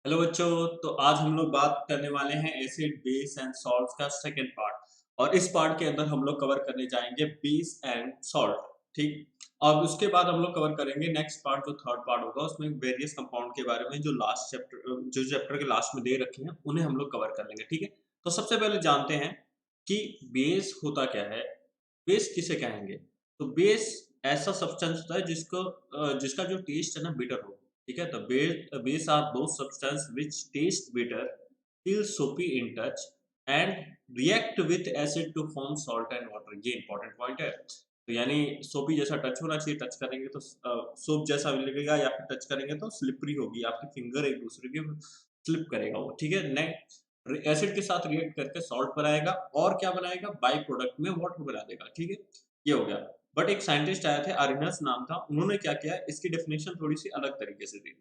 Hello बच्चों। तो आज हम लोग बात करने वाले हैं एसिड बेस एंड सॉल्ट्स का सेकंड पार्ट। और इस पार्ट के अंदर हम लोग कवर करने जाएंगे बेस एंड सॉल्ट। ठीक। और उसके बाद हम लोग कवर करेंगे नेक्स्ट पार्ट, जो थर्ड पार्ट होगा उसमें वेरियस कंपाउंड के बारे में, जो चैप्टर के लास्ट में दे रखे हैं उन्हें हम लोग कवर कर लेंगे। ठीक है। तो सबसे पहले जानते हैं कि बेस होता क्या है। बेस किसे कहेंगे? तो बेस ऐसा सब्सटेंस होता है जिसका जो टेस्ट है ना बिटर हो। ठीक है। तो base are those substance which taste bitter, feel soapy in touch and react with acid to form salt and water। ये important point है। तो यानी सोपी जैसा टच होना चाहिए, टच करेंगे तो सोप जैसा लगेगा, या फिर टच करेंगे तो स्लिपरी होगी, आपकी फिंगर एक दूसरे के स्लिप करेगा वो। ठीक है। नेक्स्ट एसिड के साथ रिएक्ट करके सॉल्ट बनाएगा, और क्या बनाएगा, बाई प्रोडक्ट में वाटर बना देगा। ठीक है। ये हो गया। बट एक साइंटिस्ट आए थे, अरिनस नाम था, उन्होंने क्या किया, इसकी डेफिनेशन थोड़ी सी अलग तरीके से दी।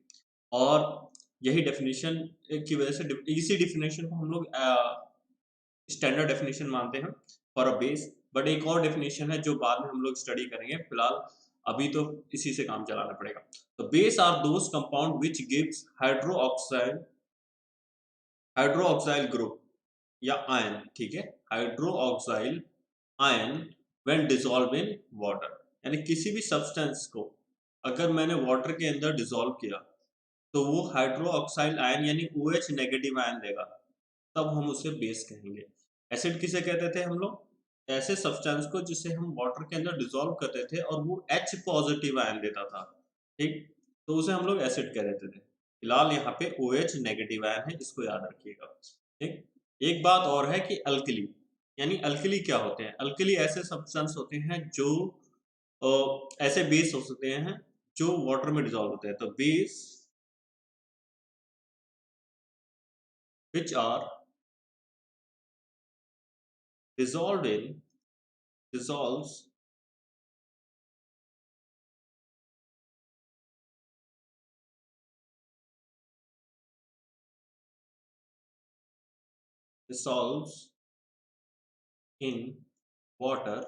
और यही डेफिनेशन की वजह से इसी डेफिनेशन को हम लोग स्टैंडर्ड डेफिनेशन मानते हैं फॉर अ बेस। बट एक और डेफिनेशन है जो बाद में हम लोग स्टडी करेंगे, फिलहाल अभी तो इसी से काम चलाना पड़ेगा। तो base are those compound which gives hydroxyl group या आयन। ठीक है। Hydroxyl ion when dissolve in water. यानी किसी भी सब्सटेंस को अगर मैंने वाटर के अंदर डिसॉल्व किया तो वो हाइड्रोक्साइल आयन यानी OH नेगेटिव आयन देगा, तब हम उसे बेस कहेंगे। एसिड किसे कहते थे हम लोग? ऐसे सब्सटेंस को जिसे हम वाटर के अंदर डिसॉल्व करते थे और वो H पॉजिटिव आयन देता था। ठीक। तो उसे हम लोग एसिड कह देते थे। फिलहाल यहाँ पे OH नेगेटिव आयन है, इसको याद रखिएगा। ठीक। एक बात और है कि अल्कली, यानी अल्कली क्या होते हैं? अल्कली ऐसे सब्सटेंस होते हैं जो ऐसे बेस हो सकते हैं जो वाटर में डिसॉल्व होते हैं। तो base which are dissolved in dissolves dissolves in water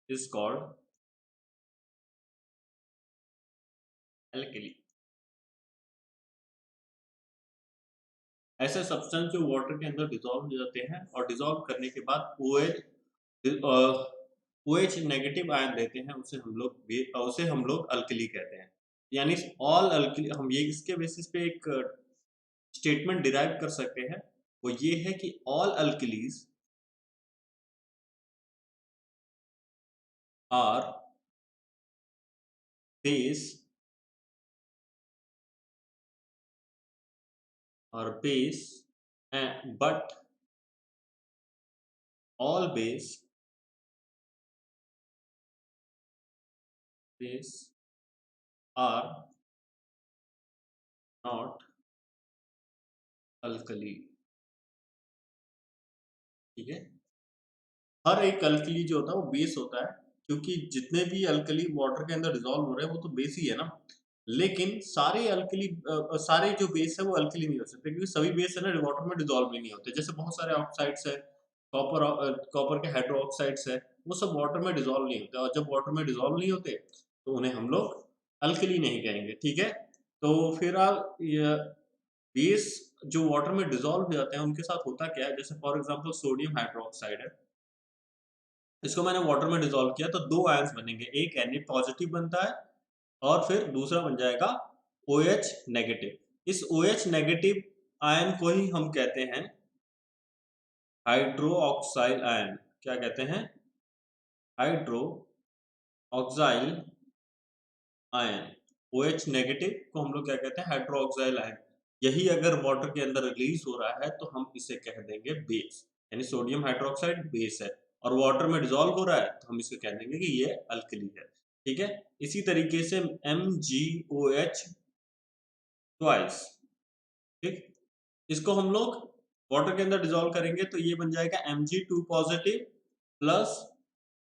is called alkali। ऐसे सब्सटेंस जो वाटर के अंदर डिसॉल्व हो जाते हैं और डिसॉल्व करने के बाद OH नेगेटिव आयन देते हैं, उसे हम लोग अल्कली कहते हैं। यानी ऑल अल्कली, हम ये इसके बेसिस पे एक स्टेटमेंट डिराइव कर सकते हैं। वो ये है कि all alkalis are base base, but all base are not alkali. ठीक है। हर एक अल्कली जो होता है वो बेस होता है, क्योंकि जितने भी अल्कली वाटर के अंदर डिसॉल्व हो रहे हैं वो तो बेस ही है ना। लेकिन सारे जो बेस है वो अल्कली नहीं हो सकते, क्योंकि सभी बेस है ना वाटर में डिसॉल्व भी नहीं होते। जैसे बहुत सारे ऑक्साइड्स है, कॉपर के हाइड्रोक्साइड्स है, वो सब वाटर में डिसॉल्व नहीं होते, और जब वाटर में डिसॉल्व नहीं होते तो उन्हें हम लोग अल्कली नहीं कहेंगे। ठीक है। तो फिर आप बेस जो वाटर में डिसॉल्व हो जाते हैं उनके साथ होता क्या है, जैसे फॉर एग्जांपल सोडियम हाइड्रोक्साइड है, इसको मैंने वाटर में डिसॉल्व किया तो दो आयंस बनेंगे, एक Na पॉजिटिव बनता है और फिर दूसरा बन जाएगा OH नेगेटिव। इस OH नेगेटिव आयन को ही हम कहते हैं हाइड्रोक्साइल आयन। क्या कहते हैं? Hydroxyl ion. OH नेगेटिव को हम लोग क्या कहते हैं? Hydroxyl ion. यही अगर वाटर के अंदर रिलीज हो रहा है तो हम इसे कह देंगे बेस, यानी सोडियम हाइड्रोक्साइड बेस है, और वाटर में डिसॉल्व हो रहा है तो हम इसको कह देंगे कि ये अल्कली है। ठीक है। इसी तरीके से MgOH ट्वाइस। ठीक। इसको हम लोग वाटर के अंदर डिसॉल्व करेंगे तो ये बन जाएगा Mg2 positive plus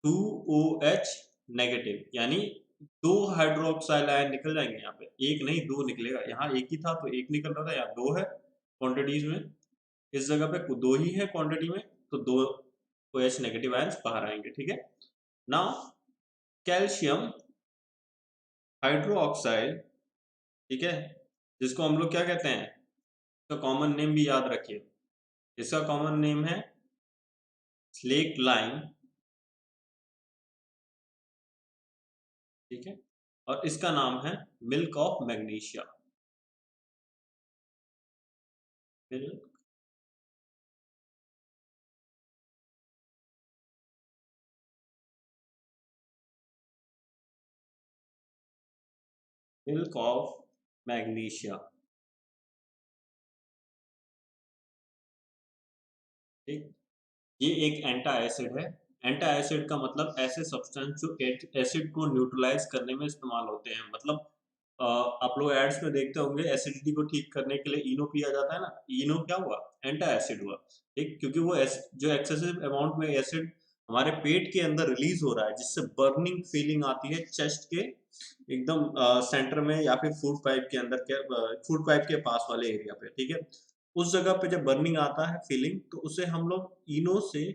2OH negative, यानी दो हाइड्रोक्साइल आयन निकल जाएंगे। यहाँ पे एक नहीं दो निकलेगा, यहाँ एक ही था तो एक निकल रहा था, यहाँ दो है क्वांटिटीज में, इस जगह पे दो ही है क्वांटिटी में, तो दो OH नेगेटिव आयंस बाहर आएंगे। ठीक है। नाउ कैल्शियम हाइड्रोक्साइड, ठीक है, जिसको हम लोग क्या कहते हैं, इसका कॉमन नेम भी याद रखिए, इसका कॉमन नेम है स्लेक लाइम, ठीक है, और इसका नाम है milk of magnesia. Milk of magnesia, ठीक। ये एक एंटा एसिड है। एंटा एसिड का मतलब ऐसे सब्सटेंस जो एसिड को न्यूट्रलाइज करने में इस्तेमाल होते हैं। मतलब आप लोग एड्स में देखते होंगे एसिडिटी को ठीक करने के लिए इनो पिया जाता है ना, इनो क्या हुआ, एंटा एसिड हुआ, ठीक, क्योंकि वो जो एक्सेसिव अमाउंट में एसिड हमारे पेट के अंदर रिलीज हो रहा है, जिससे बर्निंग फीलिंग आती है चेस्ट के एकदम सेंटर में या फिर फूड पाइप के अंदर के फूड पाइप के पास वाले एरिया पे, ठीक है, उस जगह पे जब बर्निंग आता है फीलिंग, तो उसे हम लोग इनो से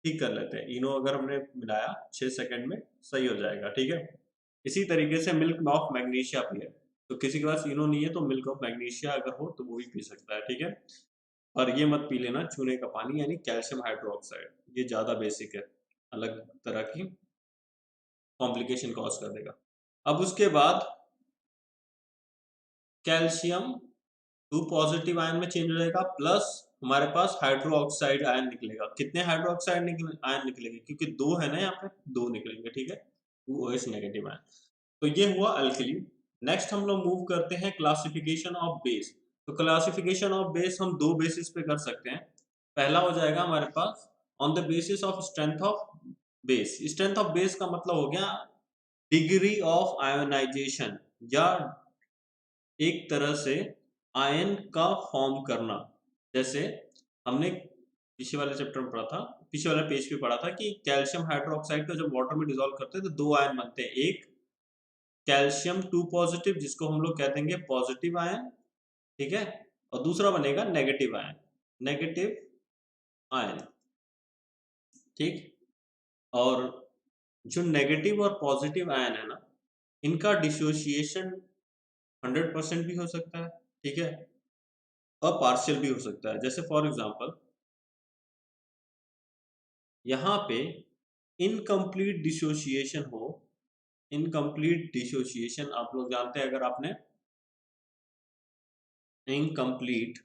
ठीक कर लेते हैं। इनो अगर हमने मिलाया 6 सेकंड में सही हो जाएगा, ठीक है। इसी तरीके से मिल्क ऑफ मैग्नीशिया भी है। तो किसी के पास इनो नहीं है तो मिल्क ऑफ मैग्नीशिया अगर हो तो वो भी पी सकता है, ठीक है। और ये मत पी लेना चूने का पानी यानी कैल्शियम हाइड्रोक्साइड, ये ज़्यादा बेसिक है, अलग तरह की कॉम्प्लिकेशन कॉज कर देगा। अब उसके बाद कैल्शियम 2 पॉजिटिव आयन में चेंज हो जाएगा, प्लस हमारे पास हाइड्रो ऑक्साइड आयन निकलेगा। कितने हाइड्रो ऑक्साइड आयन निकलेंगे, क्योंकि 2 है ना यहाँ पे, 2 निकलेंगे, ठीक है, 2 OH नेगेटिव आयन। तो ये हुआ अल्कली। नेक्स्ट हम लोग मूव करते हैं क्लासिफिकेशन ऑफ बेस। तो क्लासिफिकेशन ऑफ बेस हम 2 बेसिस पे कर सकते हैं। पहला हो जाएगा हमारे pass on the basis of strength of base. Strength of base का मतलब हो गया डिग्री ऑफ आयोनाइजेशन, या एक तरह से आयन का फॉर्म करना। जैसे हमने पीछे वाले चैप्टर में पढ़ा था, पीछे वाले पेज पे पढ़ा था कि कैल्शियम हाइड्रोक्साइड को जब वाटर में डिसॉल्व करते हैं तो 2 आयन बनते हैं। एक कैल्शियम 2 पॉजिटिव, जिसको हम लोग कह देंगे पॉजिटिव आयन, ठीक है, और दूसरा बनेगा नेगेटिव आयन, नेगेटिव आयन, ठीक। और जो नेगेटिव और पॉजिटिव आयन है ना, इनका डिसोसिएशन 100% भी हो सकता है, ठीक है, और पार्शियल भी हो सकता है। जैसे फॉर एग्जांपल यहाँ पे इनकम्प्लीट डिसोसिएशन हो, इनकम्प्लीट डिसोसिएशन आप लोग जानते हैं, अगर आपने इनकम्प्लीट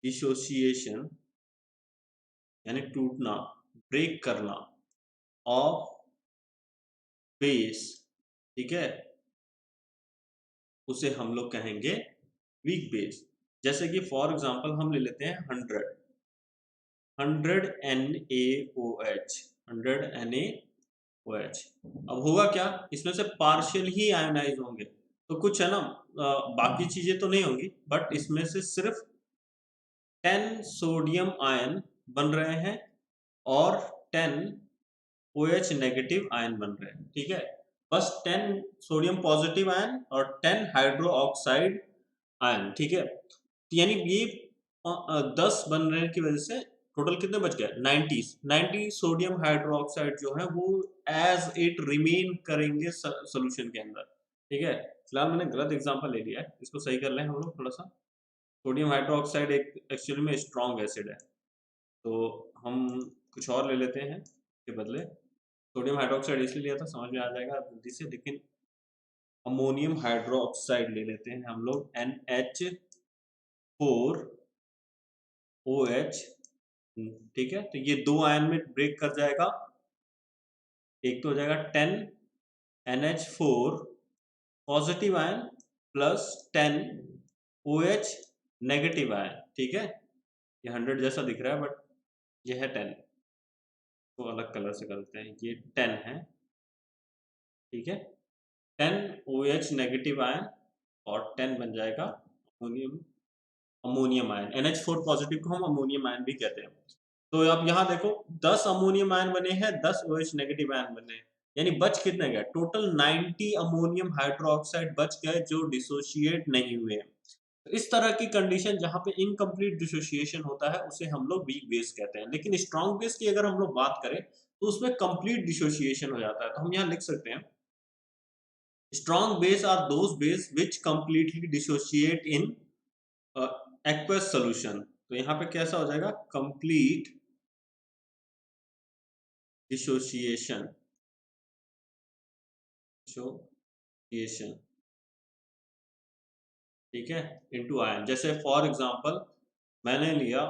डिसोसिएशन यानी टूटना, ब्रेक करना ऑफ बेस, ठीक है, उसे हम लोग कहेंगे वीक बेस। जैसे कि फॉर एग्जांपल हम ले लेते हैं 100 NaOH, 100 NaOH। अब होगा क्या, इसमें से पार्शियल ही आयोनाइज होंगे, तो कुछ है ना, बाकी चीजें तो नहीं होंगी, बट इसमें से सिर्फ 10 सोडियम आयन बन रहे हैं और 10 OH नेगेटिव आयन बन रहे हैं, ठीक है, बस 10 सोडियम पॉजिटिव आयन और 10 हाइड्रो ऑक्साइड आयन, ठीक है। तो यानी ये 10 बनने की वजह से टोटल कितने बच गए, 90 सोडियम हाइड्रोक्साइड जो है वो एज इट रिमेन करेंगे सोल्यूशन के अंदर, ठीक है। फिलहाल मैंने गलत एग्जांपल ले लिया है, इसको सही कर लें हम लोग थोड़ा सा। सोडियम हाइड्रोक्साइड एक एक्चुअली में स्ट्रॉन्ग एसिड है, तो हम कुछ और ले लेते हैं इसके बदले। सोडियम हाइड्रोक्साइड इसलिए लिया था, समझ में आ जाएगा जल्दी से, लेकिन अमोनियम हाइड्रोक्साइड ले लेते हैं हम लोग, NH4OH, ठीक है। तो ये 2 आयन में ब्रेक कर जाएगा, एक तो हो जाएगा 10 NH4 positive ion plus 10 OH negative ion, ठीक है। ये 100 जैसा दिख रहा है बट ये है 10, तो अलग कलर से करते हैं, ये 10 है, ठीक है। 10 OH नेगेटिव आयन और 10 बन जाएगा ammonium, ammonium ion. NH4 positive को हम अमोनियम आयन भी कहते हैं। तो आप यहाँ देखो 10 अमोनियम आयन बने हैं, 10 OH नेगेटिव आयन बने हैं, यानी बच कितने गए, टोटल 90 अमोनियम हाइड्रोक्साइड बच गए जो डिसोशिएट नहीं हुए हैं। तो इस तरह की कंडीशन जहाँ पे इनकम्प्लीट डिसोसिएशन होता है उसे हम लोग वीक बेस कहते हैं। लेकिन स्ट्रॉन्ग बेस की अगर हम लोग बात करें तो उसमें कंप्लीट डिसोसिएशन हो जाता है। तो हम यहाँ लिख सकते हैं strong base are those base which completely dissociate in aqueous solution. तो यहाँ पे कैसा हो जाएगा, कंप्लीट डिसोसिएशन, डिसोसिएशन, ठीक है, इनटू आयन। जैसे फॉर एग्जांपल मैंने लिया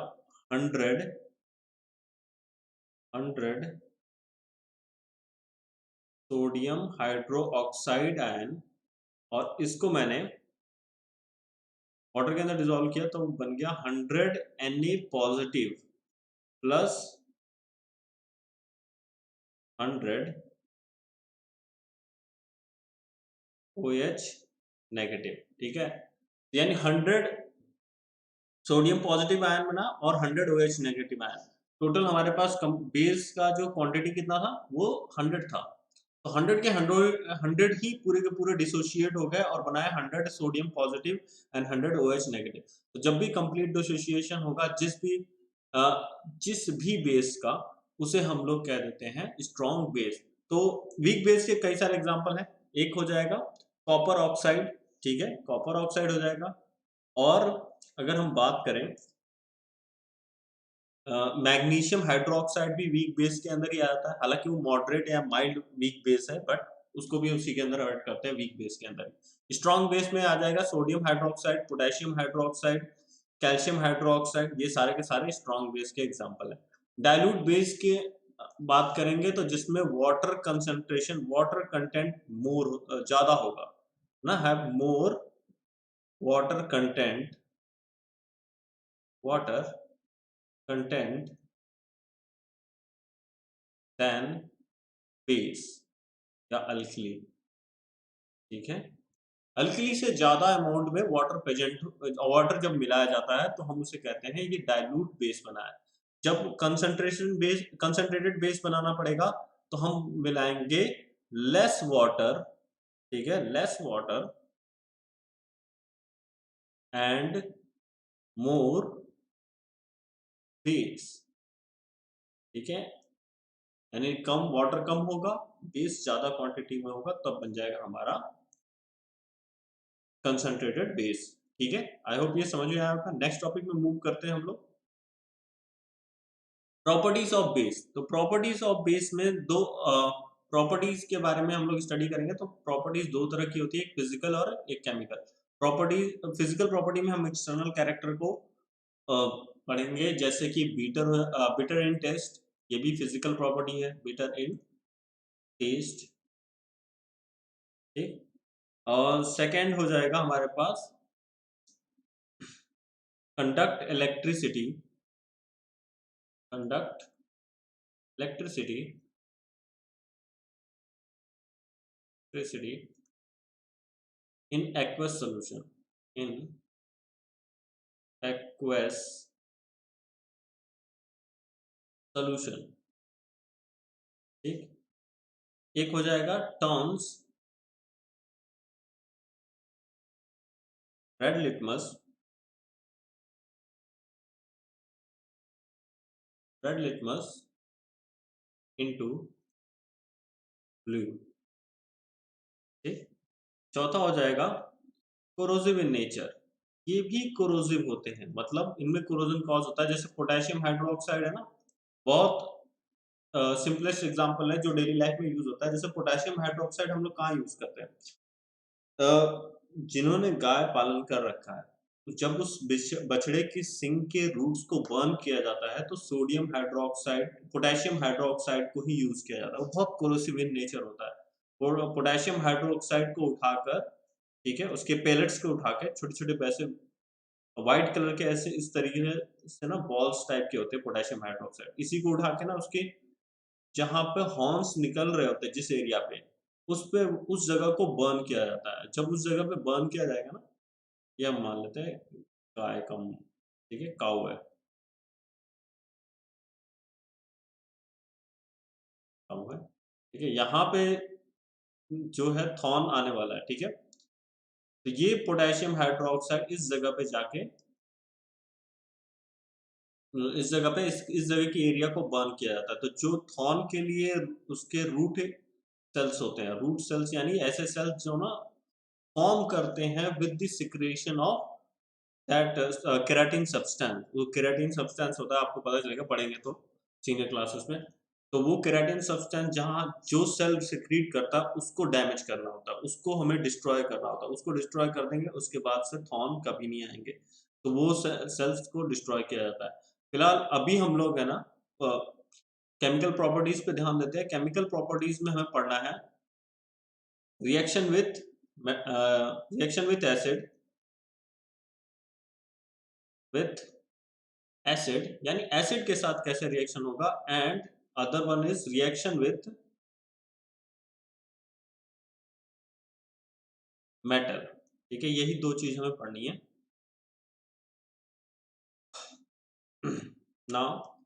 100 सोडियम हाइड्रोक्साइड आयन और इसको मैंने वाटर के अंदर डिसॉल्व किया तो बन गया 100 Na positive plus 100 OH negative, ठीक है। यानी 100 सोडियम पॉजिटिव आयन बना और 100 OH नेगेटिव आयन। टोटल हमारे पास बेस का जो क्वांटिटी कितना था, वो 100 था। तो 100 के 100 ही पूरे के पूरे डिसोशिएट हो गए और बनाए 100 sodium positive and 100 OH negative. तो जब भी कंप्लीट डिसोसिएशन होगा जिस भी बेस का, उसे हम लोग कह देते हैं स्ट्रॉन्ग बेस। तो वीक बेस के कई सारे एग्जांपल हैं। एक हो जाएगा कॉपर ऑक्साइड, ठीक है, कॉपर ऑक्साइड हो जाएगा। और अगर हम बात करें मैग्नीशियम हाइड्रोक्साइड भी वीक बेस के अंदर ही आता है, हालांकि वो मॉडरेट या माइल्ड वीक बेस है, बट उसको भी उसी के अंदर ऐड करते हैं वीक बेस के अंदर। स्ट्रॉन्ग बेस में आ जाएगा sodium hydroxide, potassium hydroxide, calcium hydroxide, ये सारे के सारे स्ट्रॉन्ग बेस के एग्जाम्पल है। डाइल्यूट बेस के बात करेंगे तो जिसमें water concentration, water content more ज्यादा होगा ना, have more water content, water content than base या अल्कली, ठीक है। अल्कली से ज्यादा अमाउंट में वाटर प्रेजेंट, वाटर जब मिलाया जाता है तो हम उसे कहते हैं ये डाइल्यूट बेस बना है। जब कंसंट्रेटेड बेस बनाना पड़ेगा तो हम मिलाएंगे लेस वाटर, ठीक है, less water and more base, ठीक है। यानी कम वाटर कम होगा, बेस ज्यादा क्वांटिटी में होगा, तब बन जाएगा हमारा कंसंट्रेटेड बेस, ठीक है। आई होप ये समझ में आया होगा। नेक्स्ट टॉपिक में मूव करते हैं हम लोग, प्रॉपर्टीज ऑफ बेस। तो प्रॉपर्टीज ऑफ बेस में दो प्रॉपर्टीज के बारे में हम लोग स्टडी करेंगे। तो प्रॉपर्टीज दो तरह की होती है, एक फिजिकल और एक केमिकल। प्रॉपर्टीज, फिजिकल प्रॉपर्टी में हम एक्सटर्नल कैरेक्टर को पढ़ेंगे, जैसे कि बिटर इन टेस्ट, ये भी फिजिकल प्रॉपर्टी है, बिटर इन टेस्ट, ठीक। और सेकंड हो जाएगा हमारे पास conduct electricity, conduct electricity, electricity in aqueous solution, in aqueous solution, ठीक। एक हो जाएगा terms red litmus, red litmus into blue, ठीक। चौथा हो जाएगा कोरोसिव इन नेचर, ये भी कोरोसिव होते हैं, मतलब इनमें कोरोजन कॉज होता है। जैसे पोटेशियम हाइड्रोक्साइड है ना, बहुत सिंपलेस्ट एग्जांपल है जो डेली लाइफ में यूज होता है। जैसे पोटेशियम हाइड्रोक्साइड हम लोग कहाँ यूज करते हैं, जिन्होंने गाय पालन कर रखा है, तो जब उस बछड़े की सिंग के रूट्स को बर्न किया जाता है तो सोडियम हाइड्रोक्साइड, पोटेशियम हाइड्रोक्साइड को ही यूज किया जाता है। वो बहुत कोरोसिव इन नेचर होता है। और पोटेशियम हाइड्रोक्साइड को उठाकर, ठीक है, उसके पेलेट्स को उठा के छोटे छोटे वैसे व्हाइट कलर के ऐसे इस तरीके से ना बॉल्स टाइप के होते हैं पोटेशियम हाइड्रोक्साइड, इसी को उठा के ना उसके जहाँ पे हॉर्न्स निकल रहे होते हैं जिस एरिया पे, उस पे उस जगह को बर्न किया जाता है। जब उस जगह पे बर्न किया जाएगा ना, ये हम मान लेते हैं गाय का मुंह, ठीक है, काऊ है, काऊ है, ठीक है। यहाँ पे जो है थॉर्न आने वाला है, ठीक है। तो ये पोटेशियम हाइड्रोक्साइड इस जगह पे जाके इस जगह पे इस जगह की एरिया को बर्न किया जाता है। तो जो थॉर्न के लिए उसके रूट सेल्स होते हैं, रूट सेल्स यानी ऐसे सेल्स जो ना फॉर्म करते हैं with the secretion of that keratin substance. वो केराटिन सब्सटेंस होता है, आपको पता चलेगा पढ़ेंगे तो सीनियर क्लासेस में। तो वो केराटिन सब्सटेंस जहाँ जो सेल सिक्रीट करता है उसको डैमेज करना होता है, उसको हमें डिस्ट्रॉय करना होता है। उसको डिस्ट्रॉय कर देंगे, उसके बाद से थॉर्न कभी नहीं आएंगे। तो वो सेल्स को डिस्ट्रॉय किया जाता है। फिलहाल अभी हम लोग है ना केमिकल प्रॉपर्टीज पे ध्यान देते हैं। केमिकल प्रॉपर्टीज में हमें पढ़ना है reaction with acid with acid, यानी एसिड के साथ कैसे रिएक्शन होगा, and other one is reaction with metal. ठीक है, यही दो चीज हमें पढ़नी है। नाउ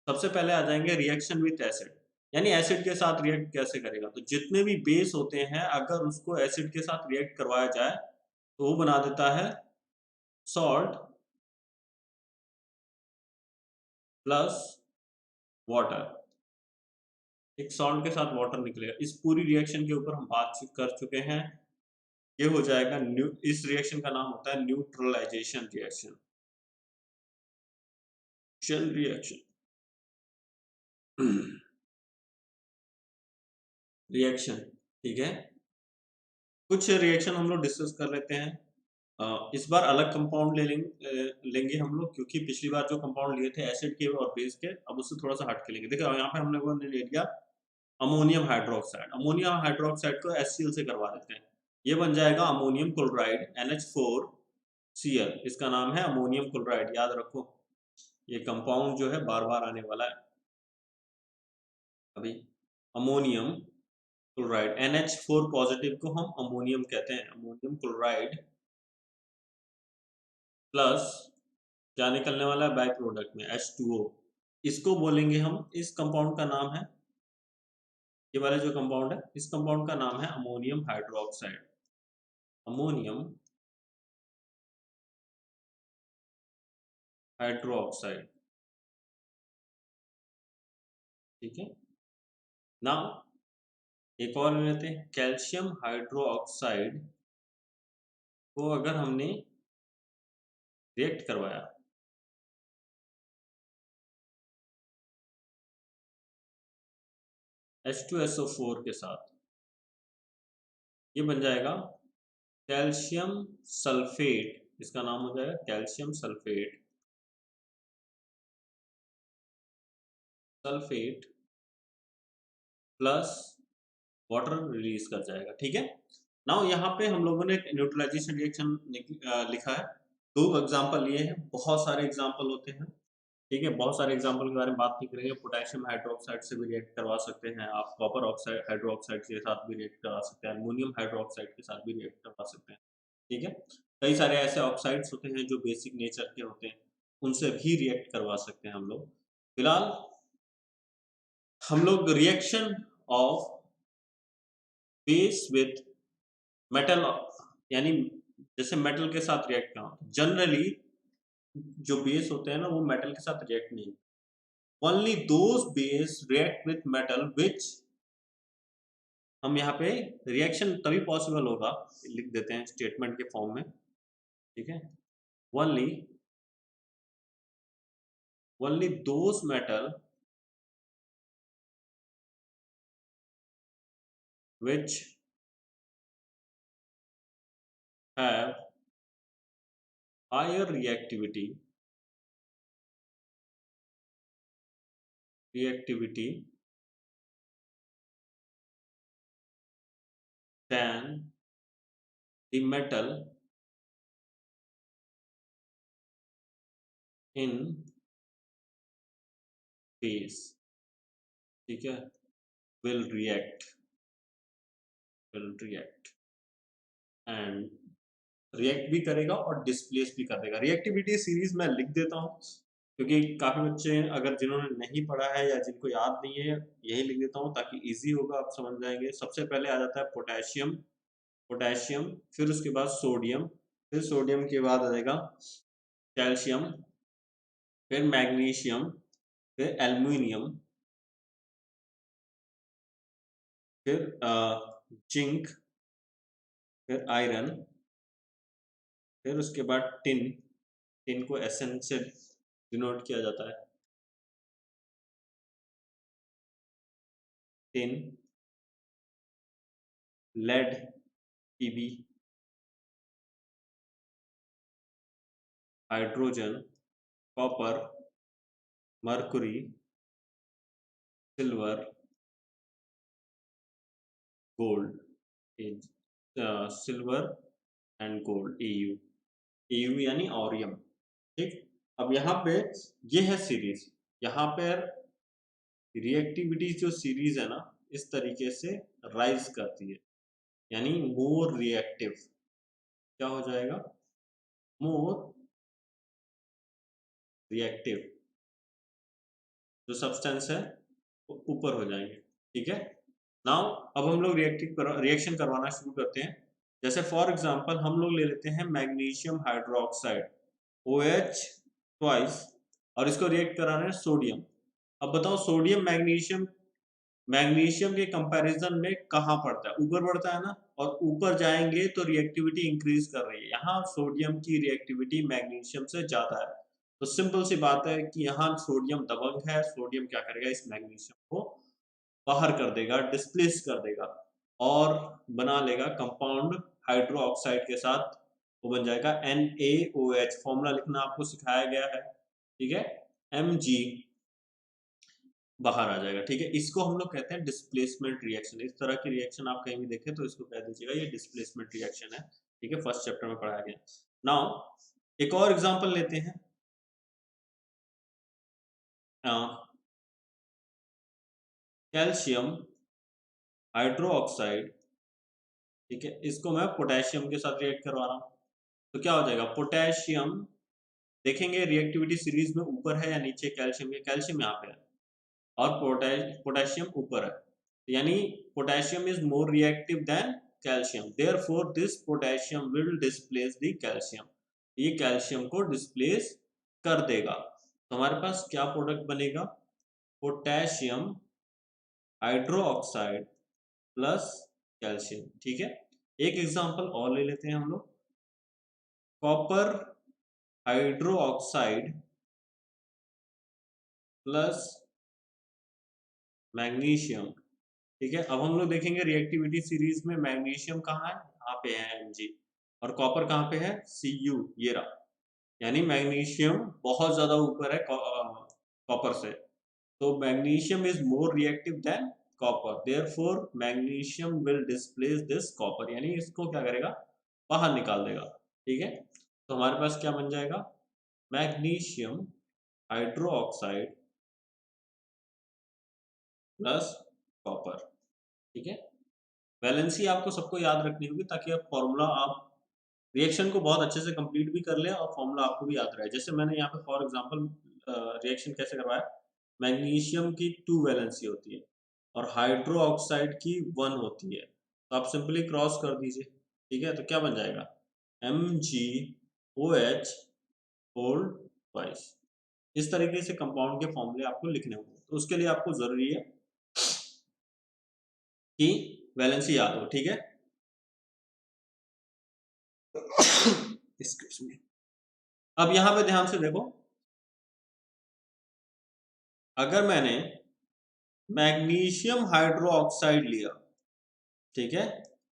सबसे पहले आ जाएंगे रिएक्शन विथ एसिड, यानी एसिड के साथ रिएक्ट कैसे करेगा। तो जितने भी बेस होते हैं अगर उसको एसिड के साथ रिएक्ट करवाया जाए तो वो बना देता है सॉल्ट प्लस वाटर। एक सॉल्ट के साथ वाटर निकलेगा। इस पूरी रिएक्शन के ऊपर हम बात कर चुके हैं। ये हो जाएगा इस रिएक्शन का नाम होता है neutralisation reaction. Shell reaction reaction. ठीक है, कुछ रिएक्शन हम लोग डिस्कस कर लेते हैं। इस बार अलग कंपाउंड लेंगे हम लोग, क्योंकि पिछली बार जो कंपाउंड लिए थे एसिड के और बेस के, अब उससे थोड़ा सा हट के लेंगे। देखो यहाँ पे हम लोगों ने ले लिया अमोनियम हाइड्रोक्साइड। अमोनियम हाइड्रोक्साइड को HCl से करवा देते हैं। ये बन जाएगा अमोनियम क्लोराइड NH4Cl। इसका नाम है अमोनियम क्लोराइड, याद रखो। ये कंपाउंड जो है बार बार आने वाला है अभी। अमोनियम क्लोराइड NH4 पॉजिटिव को हम अमोनियम कहते हैं, अमोनियम क्लोराइड प्लस क्या निकलने वाला है बाय प्रोडक्ट में H2O। इसको बोलेंगे हम, इस कंपाउंड का नाम है, ये वाला जो कंपाउंड है इस कंपाउंड का नाम है अमोनियम हाइड्रोक्साइड। Ammonium hydroxide. ठीक है, नाउ एक और ले लेते हैं कैल्शियम हाइड्रोक्साइड को अगर हमने रिएक्ट करवाया H2SO4 के साथ, ये बन जाएगा कैल्शियम सल्फेट। इसका नाम हो जाएगा calcium sulphate. Sulphate plus water release कर जाएगा। ठीक है, नाउ यहाँ पे हम लोगों ने एक न्यूट्रलाइजेशन रिएक्शन लिखा है। दो एग्जांपल लिए हैं, बहुत सारे एग्जांपल होते हैं। ठीक है, बहुत सारे एग्जांपल के बारे में बात नहीं करेंगे। पोटेशियम हाइड्रोक्साइड से भी रिएक्ट करवा सकते हैं आप, कॉपर ऑक्साइड हाइड्रोक्साइड के साथ भी रिएक्ट करवा सकते हैं, अमोनियम हाइड्रोक्साइड के साथ भी रिएक्ट करवा सकते हैं। ठीक है, कई सारे ऐसे ऑक्साइड्स होते हैं जो बेसिक नेचर के होते हैं, उनसे भी रिएक्ट करवा सकते हैं हम लोग। फिलहाल हम लोग reaction of base with metal, यानी जैसे मेटल के साथ रिएक्ट करना, जनरली जो बेस होते हैं ना वो मेटल के साथ रिएक्ट नहीं। Only those base react with metal which, हम यहाँ पे रिएक्शन तभी पॉसिबल होगा, लिख देते हैं स्टेटमेंट के फॉर्म में। ठीक है, only those metal which have higher reactivity than the metal in base। ठीक है, will react and रिएक्ट भी करेगा और डिस्प्लेस भी कर देगा। रिएक्टिविटी सीरीज मैं लिख देता हूँ, क्योंकि काफी बच्चे अगर जिन्होंने नहीं पढ़ा है या जिनको याद नहीं है, यही लिख देता हूँ ताकि इजी होगा, आप समझ जाएंगे। सबसे पहले आ जाता है पोटेशियम, पोटेशियम, फिर उसके बाद सोडियम, फिर सोडियम के बाद आ जाएगा कैल्शियम, फिर मैग्नीशियम, फिर एल्युमिनियम, फिर जिंक, फिर आयरन, फिर उसके बाद टिन। टिन को एसएन से डिनोट किया जाता है। Tin, lead, PB, hydrogen, copper, mercury, silver, gold. Silver and gold, AU. AU यानी ऑरियम। ठीक। अब यहाँ पे ये है सीरीज। यहाँ पे रिएक्टिविटी जो सीरीज है ना, इस तरीके से राइज करती है, यानी मोर रिएक्टिव। क्या हो जाएगा? More reactive. जो सब्सटेंस है वो ऊपर हो जाएंगे। ठीक है। नाउ अब हम लोग रिएक्शन करवाना शुरू करते हैं। जैसे फॉर एग्जांपल हम लोग ले लेते हैं मैग्नीशियम हाइड्रोक्साइड, OH ट्वाइस, और इसको रिएक्ट कराना है सोडियम। अब बताओ सोडियम मैग्नीशियम, मैग्नीशियम के कंपैरिजन में कहाँ पड़ता है? ऊपर पड़ता है ना, और ऊपर जाएंगे तो रिएक्टिविटी इंक्रीज कर रही है। यहाँ सोडियम की रिएक्टिविटी मैग्नीशियम से ज्यादा है। तो सिंपल सी बात है कि यहाँ सोडियम दबंग है। सोडियम क्या करेगा? इस मैग्नीशियम को बाहर कर देगा, डिस्प्लेस कर देगा, और बना लेगा कंपाउंड हाइड्रो ऑक्साइड के साथ। वो बन जाएगा NaOH। फॉर्मूला लिखना आपको सिखाया गया है। ठीक है। Mg बाहर आ जाएगा। ठीक है। इसको हम लोग कहते हैं डिस्प्लेसमेंट रिएक्शन। इस तरह की रिएक्शन आप कहीं भी देखें तो इसको कह दीजिएगा ये डिस्प्लेसमेंट रिएक्शन है। ठीक है। फर्स्ट चैप्टर में पढ़ाया गया। नाउ एक और एग्जांपल लेते हैं। Calcium hydro oxide. ठीक है। इसको मैं पोटेशियम के साथ रिएक्ट करवा रहा हूँ, तो क्या हो जाएगा? पोटेशियम, देखेंगे रिएक्टिविटी सीरीज में ऊपर है या नीचे। कैल्शियम के, कैल्शियम यहाँ पे है, और पोटेशियम ऊपर है, यानी potassium is more reactive than calcium, therefore this potassium will displace the calcium. ये कैल्शियम को डिस्प्लेस कर देगा। तो हमारे पास क्या प्रोडक्ट बनेगा? Potassium hydro oxide plus calcium. ठीक है। एक एग्जांपल और ले लेते हैं हम लोग। Copper hydro oxide plus magnesium. ठीक है। अब हम लोग देखेंगे रिएक्टिविटी सीरीज में मैग्नीशियम कहाँ है? यहाँ पे है Mg, और कॉपर कहाँ पे है? Cu, ये रहा। यानी मैग्नीशियम बहुत ज्यादा ऊपर है कॉपर से। तो magnesium is more reactive than copper, therefore magnesium will displace this copper, यानी इसको क्या करेगा? बाहर निकाल देगा। ठीक है। तो हमारे पास क्या बन जाएगा? Magnesium hydro oxide plus copper. ठीक है। वैलेंसी आपको सबको याद रखनी होगी, ताकि आप फॉर्मूला, आप रिएक्शन को बहुत अच्छे से कंप्लीट भी कर ले और फॉर्मूला आपको भी याद रहे। जैसे मैंने यहाँ पे फॉर एग्जांपल रिएक्शन कैसे करवाया। मैग्नीशियम की 2 वैलेंसी होती है और हाइड्रो ऑक्साइड की 1 होती है, तो आप सिंपली क्रॉस कर दीजिए। ठीक है। तो क्या बन जाएगा? MgOH whole twice. इस तरीके से कंपाउंड के फॉर्मूले आपको लिखने होंगे। तो उसके लिए आपको जरूरी है कि वैलेंसी याद हो। ठीक है। Excuse me। अब यहां पे ध्यान से देखो, अगर मैंने मैग्नीशियम हाइड्रो ऑक्साइड लिया, ठीक है,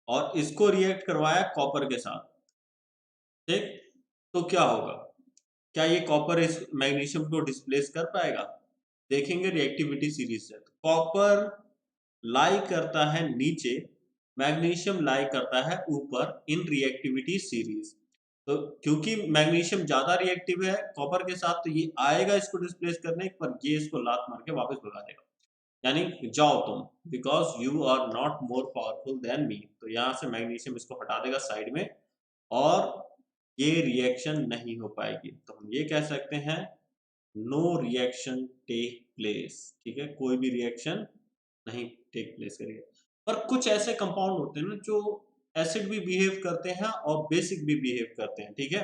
और इसको रिएक्ट करवाया कॉपर के साथ, ठीक, तो क्या होगा? क्या ये कॉपर इस मैग्नीशियम को डिस्प्लेस कर पाएगा? देखेंगे रिएक्टिविटी सीरीज से। कॉपर लाई करता है नीचे, मैग्नीशियम लाई करता है ऊपर इन रिएक्टिविटी सीरीज। तो क्योंकि मैग्नीशियम ज्यादा रिएक्टिव है कॉपर के साथ, तो ये आएगा इसको डिस्प्लेस करने पर, ये इसको लात मार के वापस भगा देगा। यानी जाओ तुम, because you are not more powerful than me. तो यहां से मैग्नीशियम इसको हटा देगा साइड में, और ये रिएक्शन नहीं हो पाएगी। तो हम ये कह सकते हैं नो रिएक्शन टेक प्लेस। ठीक है। कोई भी रिएक्शन नहीं टेक प्लेस करेगी। पर कुछ ऐसे कंपाउंड होते हैं ना जो एसिड भी बिहेव करते हैं और बेसिक भी बिहेव करते हैं। ठीक है।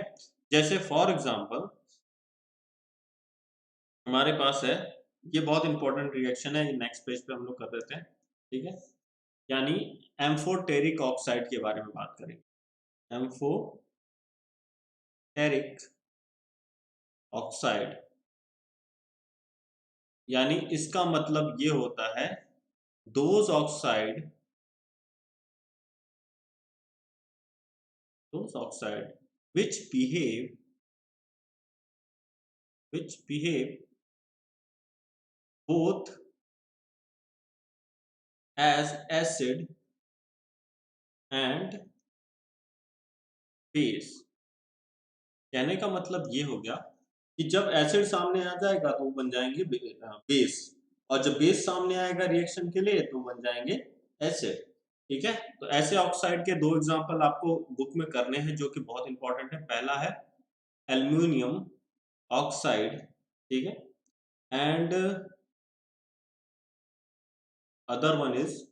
जैसे फॉर एग्जांपल हमारे पास है, ये बहुत इंपॉर्टेंट रिएक्शन है, ये नेक्स्ट पेज पे हम लोग कर देते हैं, ठीक है। यानी एम्फोटेरिक ऑक्साइड के बारे में बात करेंगे। एम्फोटेरिक ऑक्साइड यानी इसका मतलब ये होता है those oxide which behave both as acid and base। कहने का मतलब ये हो गया कि जब एसिड सामने आ जाएगा तो वो बन जाएंगे बेस, और जब बेस सामने आएगा रिएक्शन के लिए तो बन जाएंगे एसिड, ठीक है। तो ऐसे ऑक्साइड के दो एग्जांपल आपको बुक में करने हैं जो कि बहुत इंपॉर्टेंट है। पहला है एल्यूमिनियम ऑक्साइड, ठीक है, and other one is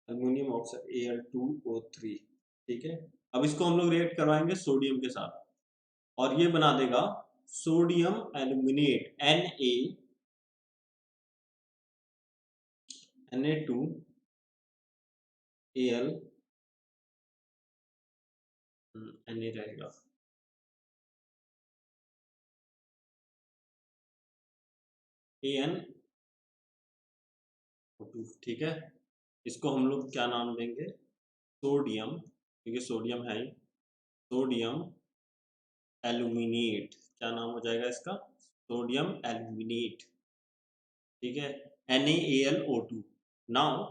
aluminium oxide Al2O3, ठीक है। अब इसको हम लोग रिएक्ट करवाएंगे सोडियम के साथ और ये बना देगा सोडियम एल्यूमिनेट Na2Al Na रहेगा AnO2, ठीक है। इसको हम लोग क्या नाम देंगे, सोडियम, क्योंकि सोडियम है ही, सोडियम एल्यूमिनेट, क्या नाम हो जाएगा इसका, सोडियम एल्यूमिनेट, ठीक है, NaAlO2। नाउ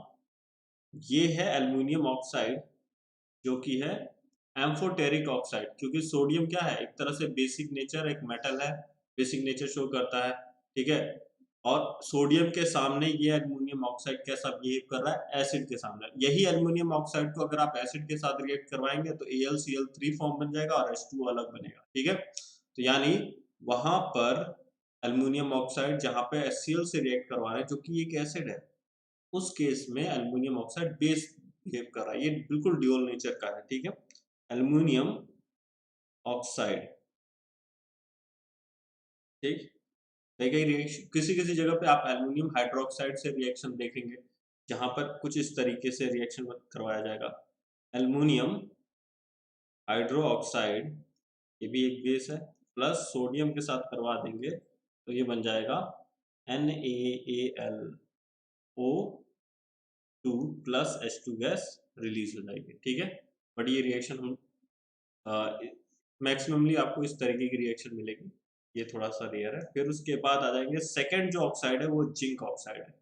ये है एल्यूमिनियम ऑक्साइड जो कि है एम्फोटेरिक ऑक्साइड, क्योंकि सोडियम क्या है, एक तरह से बेसिक नेचर, एक मेटल है, बेसिक नेचर शो करता है, ठीक है। और सोडियम के सामने ये एल्यूमिनियम ऑक्साइड कैसा बिहेव कर रहा है, एसिड के सामने। यही एल्यूमिनियम ऑक्साइड को अगर आप एसिड के साथ रिएक्ट करवाएंगे तो AlCl3 फॉर्म बन जाएगा और H2 अलग बनेगा, ठीक है। तो यानी वहां पर एल्यूमिनियम ऑक्साइड जहां पे HCl से रिएक्ट करवा रहे हैं जो कि एक एसिड है, उस केस में एल्यूमिनियम ऑक्साइड बेस बिहेव कर रहा है, ये बिल्कुल ड्यूल नेचर का है, ठीक है। एल्यूमिनियम ऑक्साइड, ठीक। कई कई रिएक्शन, किसी किसी जगह पे आप एल्यूमिनियम हाइड्रोक्साइड से रिएक्शन देखेंगे जहां पर कुछ इस तरीके से रिएक्शन करवाया जाएगा। एल्यूमिनियम हाइड्रो ऑक्साइड, ये भी एक बेस है, प्लस सोडियम के साथ करवा देंगे तो ये बन जाएगा NaAlO2 plus H2 gas release हो जाएगी, ठीक है। बट ये रिएक्शन हम मैक्सिममली आपको इस तरीके की रिएक्शन मिलेगी, ये थोड़ा सा रेयर है। फिर उसके बाद आ जाएंगे सेकंड जो ऑक्साइड है वो जिंक ऑक्साइड है,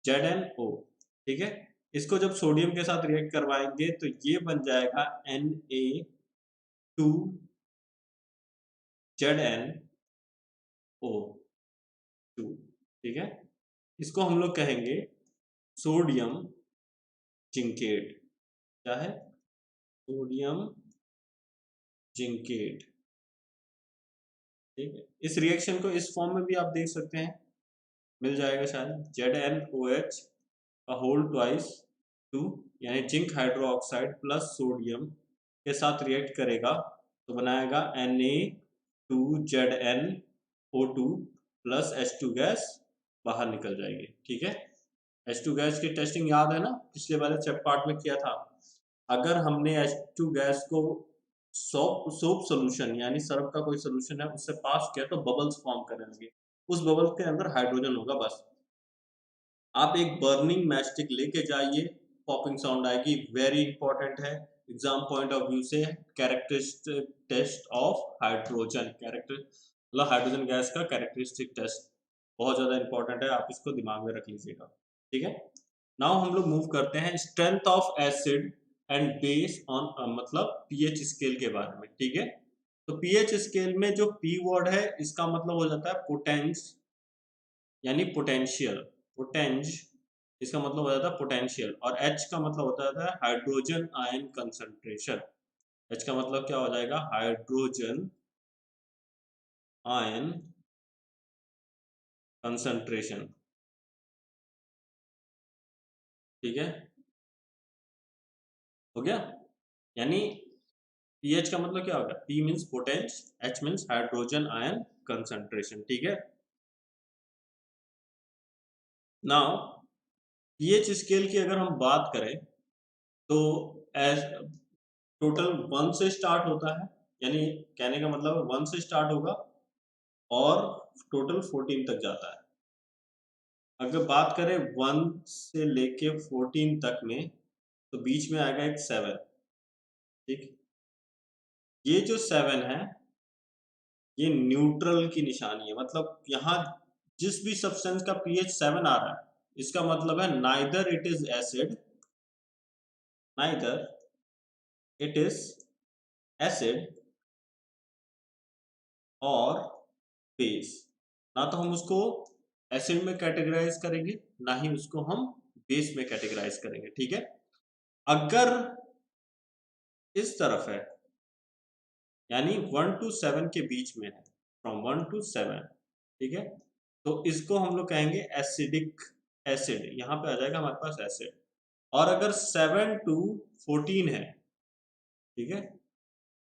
ZnO, ठीक है। इसको जब सोडियम के साथ रिएक्ट करवाएंगे तो ये बन जाएगा Na2ZnO2, ठीक है। इसको हम लोग कहेंगे सोडियम जिंकेट, क्या है, सोडियम जिंकेट, ठीक है। इस रिएक्शन को इस फॉर्म में भी आप देख सकते हैं, मिल जाएगा शायद, ZnOH का होल ट्वाइस 2, यानी zinc hydro oxide plus sodium के साथ रिएक्ट करेगा तो बनाएगा Na2ZnO2 प्लस H2 गैस बाहर निकल जाएगी, ठीक है। H2 गैस की टेस्टिंग याद है ना, पिछले वाले चैप्टर पार्ट में किया था। अगर हमने H2 गैस को सोप सोल्यूशन यानी सर्फ का कोई सोल्यूशन है उससे पास किया तो बबल्स फॉर्म करने लगे, उस बबल के अंदर हाइड्रोजन होगा बस। आप एक बर्निंग मैचस्टिक लेके जाइए, पॉपिंग साउंड आएगी, वेरी इंपॉर्टेंट है एग्जाम पॉइंट ऑफ व्यू से। Characteristic test of hydrogen, character मतलब हाइड्रोजन गैस का कैरेक्टरिस्टिक टेस्ट बहुत ज्यादा इंपॉर्टेंट है, आप इसको दिमाग में रख लीजिएगा, ठीक है। नाउ हम लोग मूव करते हैं strength of acid and base on मतलब पीएच स्केल के बारे में, ठीक है। तो पीएच स्केल में जो पी वर्ड है इसका मतलब हो जाता है पोटेंस यानी पोटेंशियल, पोटेंज इसका मतलब हो जाता है पोटेंशियल, और एच का मतलब होता है हाइड्रोजन आयन कंसंट्रेशन। एच का मतलब क्या हो जाएगा, हाइड्रोजन आयन कंसंट्रेशन, ठीक है, हो गया। यानी पीएच का मतलब क्या होगा? P means potence, H means hydrogen ion concentration, ठीक है। नाउ पीएच स्केल की अगर हम बात करें तो एज टोटल 1 से स्टार्ट होता है, यानी कहने का मतलब 1 से स्टार्ट होगा और टोटल 14 तक जाता है। अगर बात करें 1 से लेके 14 तक में, तो बीच में आएगा एक 7, ठीक। ये जो 7 है, ये न्यूट्रल की निशानी है, मतलब यहाँ जिस भी सब्सटेंस का पीएच 7 आ रहा है, इसका मतलब है neither it is acid, neither it is acid और बेस। ना तो हम उसको एसिड में कैटेगराइज करेंगे, ना ही उसको हम बेस में कैटेगराइज करेंगे, ठीक है। अगर इस तरफ है, यानी 1 to 7 के बीच में है, फ्रॉम 1 to 7, ठीक है, तो इसको हम लोग कहेंगे एसिडिक एसिड, यहाँ पे आ जाएगा हमारे पास एसिड। और अगर 7 to 14 है, ठीक है,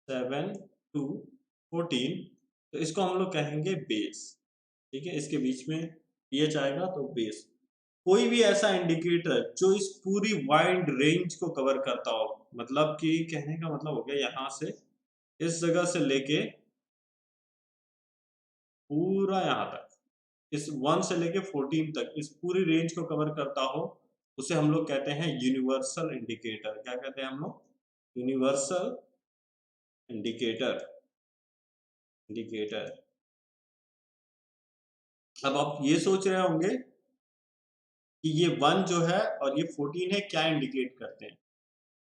7 to 14, तो इसको हम लोग कहेंगे बेस, ठीक है। इसके बीच में पीएच आएगा तो बेस। कोई भी ऐसा इंडिकेटर जो इस पूरी वाइड रेंज को कवर करता हो, मतलब कि कहने का मतलब हो गया यहाँ से इस जगह से लेके पूरा यहाँ तक, इस 1 से लेके 14 तक इस पूरी रेंज को कवर करता हो, उसे हम लोग कहते हैं यूनिवर्सल इंडिकेटर। क्या कहते हैं हम लोग? Universal indicator, indicator. अब आप ये सोच रहे होंगे कि ये 1 जो है और ये 14 है, क्या इंडिकेट करते हैं?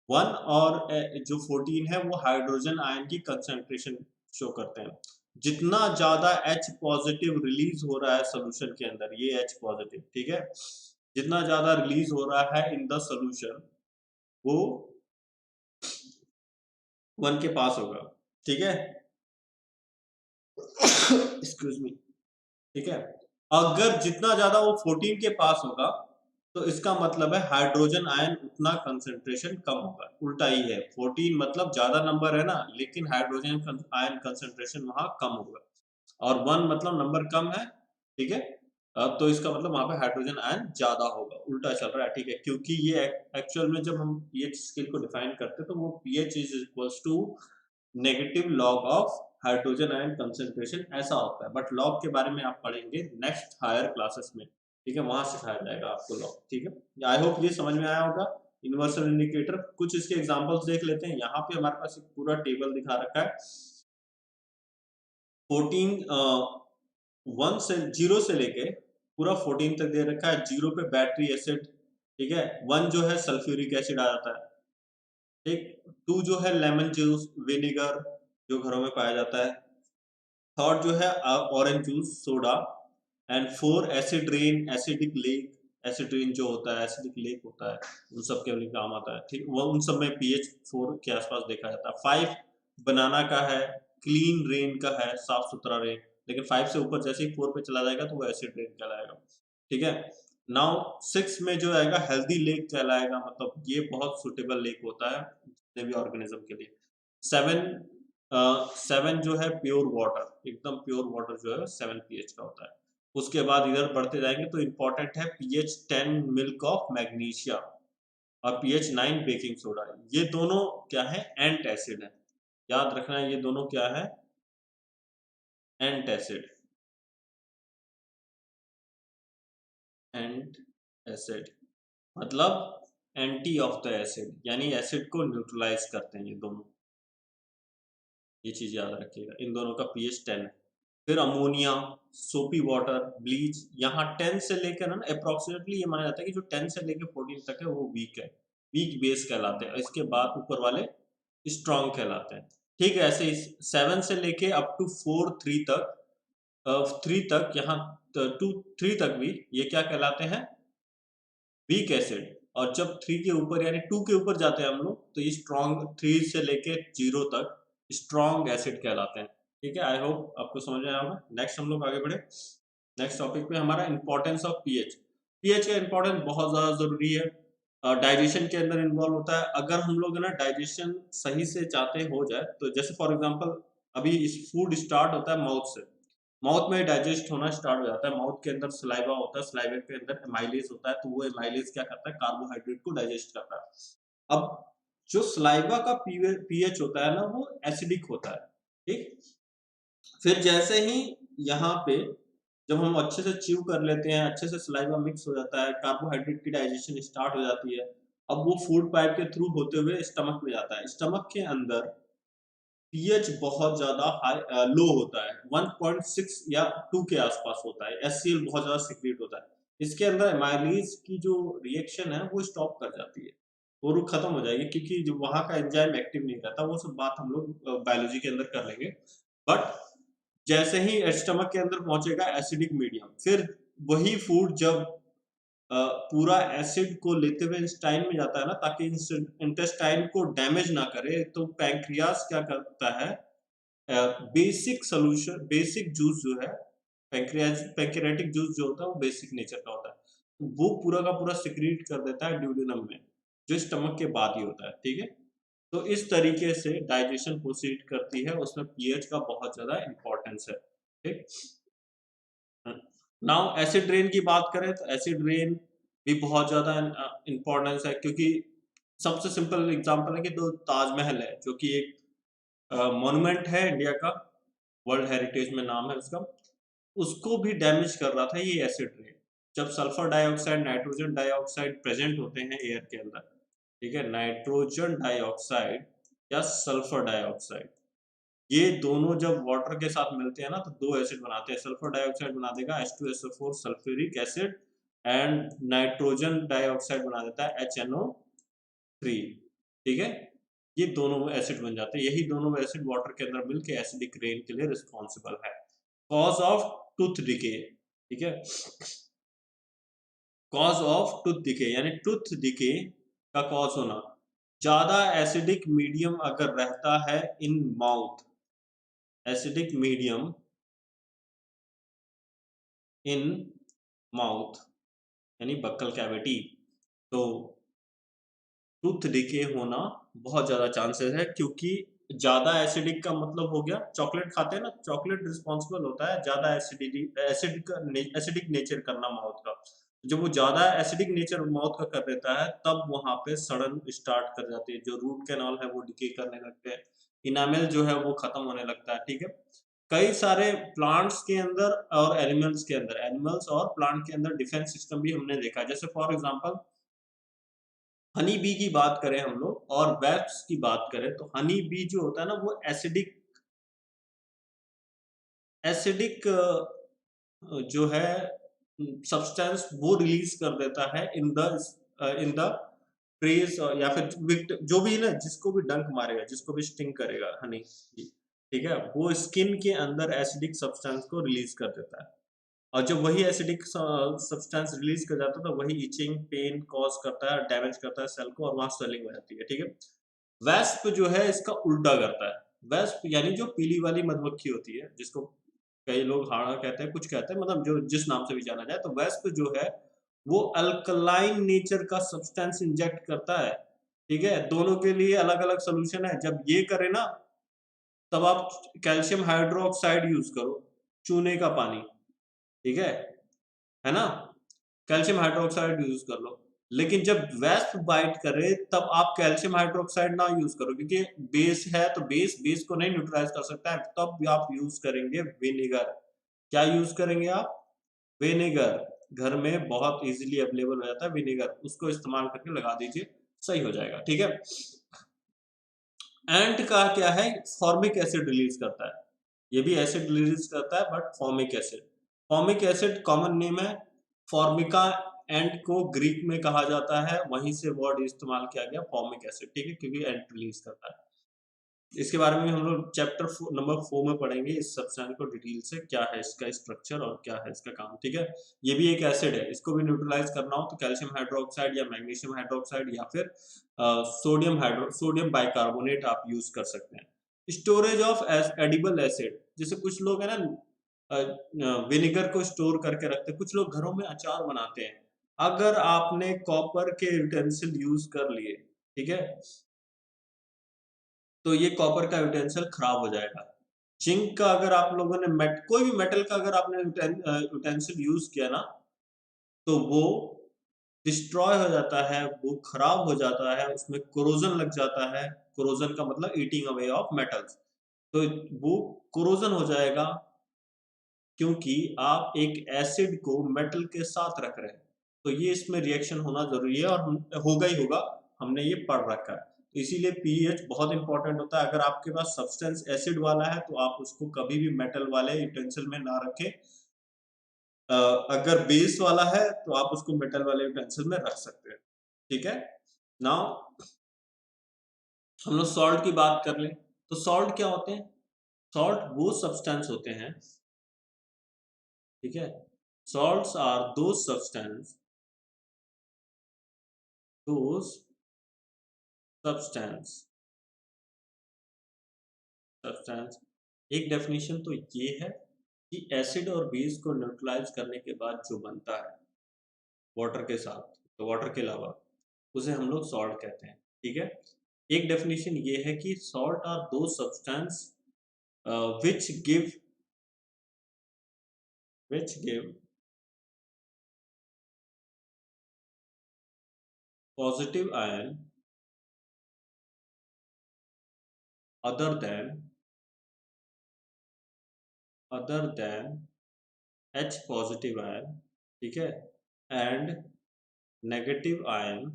1 और जो 14 है वो हाइड्रोजन आयन की कंसंट्रेशन शो करते हैं। जितना ज्यादा H पॉजिटिव रिलीज हो रहा है सोल्यूशन के अंदर, ये H पॉजिटिव, ठीक है, जितना ज्यादा रिलीज हो रहा है इन द सोल्यूशन, वो 1 के पास होगा, ठीक है। एक्सक्यूज मी, ठीक है। अगर जितना ज्यादा वो 14 के पास होगा, तो इसका मतलब है हाइड्रोजन आयन उतना कंसंट्रेशन कम होगा। उल्टा ही है, 14 मतलब ज्यादा नंबर है ना, लेकिन हाइड्रोजन आयन कंसंट्रेशन वहां कम होगा। और 1 मतलब नंबर कम है, ठीक है। तो इसका मतलब वहां पे हाइड्रोजन आयन ज्यादा होगा, उल्टा चल रहा है, ठीक है। क्योंकि ये एक्चुअल में जब हम पीएच स्केल को डिफाइन करते हैं, तो वो pH is equals to negative log of hydrogen ion concentration, ऐसा होता है। बट लॉग के बारे में आप पढ़ेंगे नेक्स्ट हायर क्लासेस में, ठीक है, वहां सिखाया जाएगा आपको लॉग, ठीक है। आई होप ये समझ में आया होगा यूनिवर्सल इंडिकेटर। कुछ इसके एग्जांपल्स देख लेते हैं। यहाँ पे हमारे पास एक पूरा टेबल दिखा रखा है। 14 1 से 0 से लेके पूरा 14 तक दे रखा है। 0 पे बैटरी एसिड, ठीक है। 1 जो है सल्फ्यूरिक एसिड आ जाता है, ठीक। 2 जो है लेमन जूस, विनेगर, जो घरों में पाया जाता है। थर्ड जो है orange juice, soda. And 4 acid rain, acidic lake. Acid rain जो होता है, एसिडिक लेक होता है, उन सब के लिए काम आता है, ठीक। वो उन सब में पीएच 4 के आसपास देखा जाता है। 5 बनाना का है, क्लीन रेन का है, साफ सुथरा रेन। लेकिन 5 से ऊपर जैसे ही 4 पे चला जाएगा तो वो एसिड रेन कहलाएगा, ठीक है। नाउ 6 में जो आएगा हेल्दी लेक कहलाएगा, मतलब ये बहुत सुटेबल लेक होता है जितने भी ऑर्गेनिज्म के लिए। 7 7 जो है प्योर वाटर, एकदम प्योर वाटर जो है 7 पीएच का होता है। उसके बाद इधर बढ़ते जाएंगे तो इम्पोर्टेंट है पीएच 10 मिल्क ऑफ मैग्नीशिया और पीएच 9 बेकिंग सोडा। ये दोनों क्या है? एंट एसिड है। याद रखना ये दोनों क्या है? एंट एसिड, एंट एसिड मतलब एंटी ऑफ द एसिड, यानी एसिड को न्यूट्रलाइज करते हैं ये दोनों। ये चीज याद रखिएगा, इन दोनों का पीएच 10 है। फिर अमोनिया, सोपी वाटर, ब्लीच, यहाँ 10 से लेकर ना अप्रोक्सीमेटली ये माना जाता है कि जो 10 से लेकर 14 तक है वो वीक है, वीक बेस कहलाते हैं। इसके बाद ऊपर वाले स्ट्रॉन्ग कहलाते हैं, ठीक है। ऐसे 7 से लेके अप टू 3 तक, 3 तक, यहाँ 3 तक भी ये क्या कहलाते हैं? Weak acid. और जब 3 के ऊपर यानी 2 के ऊपर जाते हैं हम लोग, तो ये स्ट्रॉन्ग 3 से लेके 0 तक स्ट्रॉन्ग एसिड कहलाते हैं, ठीक है। आई होप आपको समझ में आया होगा। नेक्स्ट हम लोग आगे बढ़े। नेक्स्ट टॉपिक पे हमारा इंपॉर्टेंस ऑफ पीएच। पीएच का इंपॉर्टेंस बहुत ज्यादा जरूरी है। डाइजेशन के अंदर इन्वॉल्व होता है। अगर हम लोग है ना डाइजेशन सही से चाहते हो जाए, तो जैसे फॉर एग्जांपल अभी इस फूड स्टार्ट होता है माउथ से, माउथ में डाइजेस्ट होना स्टार्ट हो जाता है, माउथ के अंदर सलाइवा होता है, सलाइवा के अंदर एमाइलेज होता है, तो वो एमाइलेज क्या करता है, कार्बोहाइड्रेट को डाइजेस्ट करता है। अब जो सलाइवा का पीएच होता है ना, वो एसिडिक होता है, ठीक। फिर जैसे ही यहाँ पे जब हम अच्छे से च्यू कर लेते हैं, अच्छे से सलाइवा मिक्स हो जाता है, कार्बोहाइड्रेट की डाइजेशन स्टार्ट हो जाती है। अब वो फूड पाइप के थ्रू होते हुए स्टमक में जाता है। स्टमक के अंदर पीएच बहुत ज़्यादा लो होता है, 1.6 या 2 के आसपास होता है। एचसीएल बहुत ज़्यादा सीक्रेट होता है। इसके अंदर एमाइलेज की जो रिएक्शन है वो स्टॉप कर जाती है, वो रुक खत्म हो जाएगी, क्योंकि जो वहाँ का एंजाइम एक्टिव नहीं रहता। वो सब बात हम लोग बायोलॉजी के अंदर कर लेंगे। बट जैसे ही स्टमक के अंदर पहुंचेगा एसिडिक मीडियम, फिर वही फूड जब पूरा एसिड को लेते हुए इंटेस्टाइन में जाता है ना, ताकि इंटेस्टाइन को डैमेज ना करे, तो पैंक्रियास क्या करता है, बेसिक सॉल्यूशन, बेसिक जूस जो है, पैंक्रियाटिक जूस जो होता है वो बेसिक नेचर का होता है, तो वो पूरा का पूरा सिक्रीट कर देता है ड्यूडेनम में, जो स्टमक के बाद ही होता है, ठीक है। तो इस तरीके से डाइजेशन प्रोसीड करती है, उसमें पीएच का बहुत ज्यादा इंपॉर्टेंस है, ठीक। नाउ एसिड रेन की बात करें तो एसिड रेन भी बहुत ज़्यादा इम्पोर्टेंस है, क्योंकि सबसे सिंपल एग्जांपल है कि जो ताजमहल है, जो कि एक मॉन्यूमेंट है इंडिया का, वर्ल्ड हेरिटेज में नाम है उसका, उसको भी डैमेज कर रहा था ये एसिड रेन। जब sulphur dioxide, nitrogen dioxide present होते हैं एयर के अंदर, ठीक है, नाइट्रोजन डाइऑक्साइड या सल्फर डाइऑक्साइड, ये दोनों जब वाटर के साथ मिलते हैं ना, तो दो एसिड बनाते हैं। सल्फर डाइऑक्साइड बना देगा H2SO4 sulphuric acid, and nitrogen dioxide बना देता है HNO3, ठीक है। ये दोनों एसिड बन जाते हैं। यही दोनों एसिड वाटर के अंदर मिलके एसिडिक रेन के लिए रिस्पॉन्सिबल है। कॉज ऑफ टूथ डिके, ठीक है, कॉज ऑफ टूथ डिके यानी टूथ डिके का कॉज होना, ज्यादा एसिडिक मीडियम अगर रहता है in mouth, acidic medium in mouth यानी बक्कल कैविटी, तो टूथ डिके होना बहुत ज़्यादा चांसेस है, क्योंकि ज़्यादा एसिडिक का मतलब हो गया, चॉकलेट खाते हैं ना, चॉकलेट रिस्पॉन्सिबल होता है ज़्यादा एसिडिक नेचर करना माउथ का। जब वो ज़्यादा एसिडिक नेचर माउथ का कर देता है, तब वहाँ पे सड़न स्टार्ट कर जाती है, जो रूट कैनाल है वो डिके करने लगते हैं, इनामेल जो है वो खत्म होने लगता है, ठीक है। कई सारे प्लांट्स के अंदर और एनिमल्स के अंदर, एनिमल्स और प्लांट के अंदर डिफेंस सिस्टम भी हमने देखा, जैसे फॉर एग्जांपल हनी बी की बात करें हम लोग और वेस्प्स की बात करें, तो हनी बी जो होता है ना, वो एसिडिक एसिडिक जो है सब्सटेंस वो रिलीज कर देता है इन द ट्रीज, या फिर जो भी ना, जिसको भी डंक मारेगा, जिसको भी स्टिंग करेगा हनी, ठीक है, वो स्किन के अंदर एसिडिक सब्सटेंस को रिलीज कर देता है। और जब वही एसिडिक सब्सटेंस रिलीज कर जाता है, तो वही इचिंग, पेन कॉज करता है, डैमेज करता है सेल को, और वहां स्वेलिंग हो जाती है, ठीक है। वेस्प जो है इसका उल्टा करता है। वेस्प यानी जो पीली वाली मधुमक्खी होती है, जिसको कई लोग हाड़ा कहते हैं, कुछ कहते हैं, मतलब जो जिस नाम से भी जाना जाए, तो वेस्प जो है वो अल्कलाइन नेचर का सब्सटेंस इंजेक्ट करता है, ठीक है। दोनों के लिए अलग अलग सोल्यूशन है। जब ये करे ना, तब आप कैल्शियम हाइड्रोक्साइड यूज करो, चूने का पानी, ठीक है ना, कैल्शियम हाइड्रोक्साइड यूज कर लो। लेकिन जब वेस्प बाइट करे, तब आप कैल्शियम हाइड्रोक्साइड ना यूज करो, क्योंकि बेस है, तो बेस को नहीं न्यूट्रलाइज कर सकता है, तब भी आप यूज करेंगे विनेगर। क्या यूज करेंगे आप? विनेगर। घर में बहुत इजीली अवेलेबल हो जाता है विनेगर, उसको इस्तेमाल करके लगा दीजिए, सही हो जाएगा, ठीक है। एंट का क्या है, फॉर्मिक एसिड रिलीज करता है, ये भी एसिड रिलीज करता है, but formic acid, formic acid common name है फॉर्मिका, एंट को ग्रीक में कहा जाता है, वहीं से वर्ड इस्तेमाल किया गया फॉर्मिक एसिड, ठीक है, क्योंकि एंट रिलीज करता है। इसके बारे में हम लोग चैप्टर नंबर 4 में पढ़ेंगे, इस सब्सटेंस को डिटेल से, क्या है इसका स्ट्रक्चर और क्या है इसका काम, ठीक है। ये भी एक एसिड है, इसको भी न्यूट्रलाइज करना हो तो कैल्शियम हाइड्रोक्साइड या मैग्नीशियम हाइड्रोक्साइड या फिर सोडियम बाइकार्बोनेट आप यूज कर सकते हैं। स्टोरेज ऑफ एडिबल एसिड, जैसे कुछ लोग है ना विनेगर को स्टोर करके रखते हैं, कुछ लोग घरों में अचार बनाते हैं, अगर आपने कॉपर के यूटेंसिल यूज कर लिए, ठीक है, तो ये कॉपर का यूटेंसिल खराब हो जाएगा। जिंक का अगर आप लोगों ने कोई भी मेटल का अगर आपने यूटेंसिल यूज किया ना, तो वो डिस्ट्रॉय हो जाता है, वो खराब हो जाता है, उसमें कोरोजन लग जाता है। कोरोजन का मतलब ईटिंग अवे ऑफ मेटल्स। तो वो कोरोजन हो जाएगा, क्योंकि आप एक एसिड को मेटल के साथ रख रहे हैं। तो ये इसमें रिएक्शन होना जरूरी है, और होगा ही होगा, हमने ये पढ़ रखा है। तो इसीलिए पीएच बहुत इंपॉर्टेंट होता है। अगर आपके पास सब्सटेंस एसिड वाला है तो आप उसको कभी भी मेटल वाले यूटेंसिल में ना रखें। अगर बेस वाला है तो आप उसको मेटल वाले यूटेंसिल में रख सकते हैं। ठीक है। नाउ हम लोग सॉल्ट की बात कर लें। तो सॉल्ट क्या होते हैं? सॉल्ट वो सब्सटेंस होते हैं, ठीक है, salts are those substance substance एक डेफिनेशन तो ये है कि एसिड और बेस को न्यूट्रलाइज करने के बाद जो बनता है वाटर के साथ, तो वाटर के अलावा, उसे हम लोग सॉल्ट कहते हैं। ठीक है। एक डेफिनेशन ये है कि सॉल्ट आर दो substance which give positive ion other than H positive ion, ठीक है, and negative ion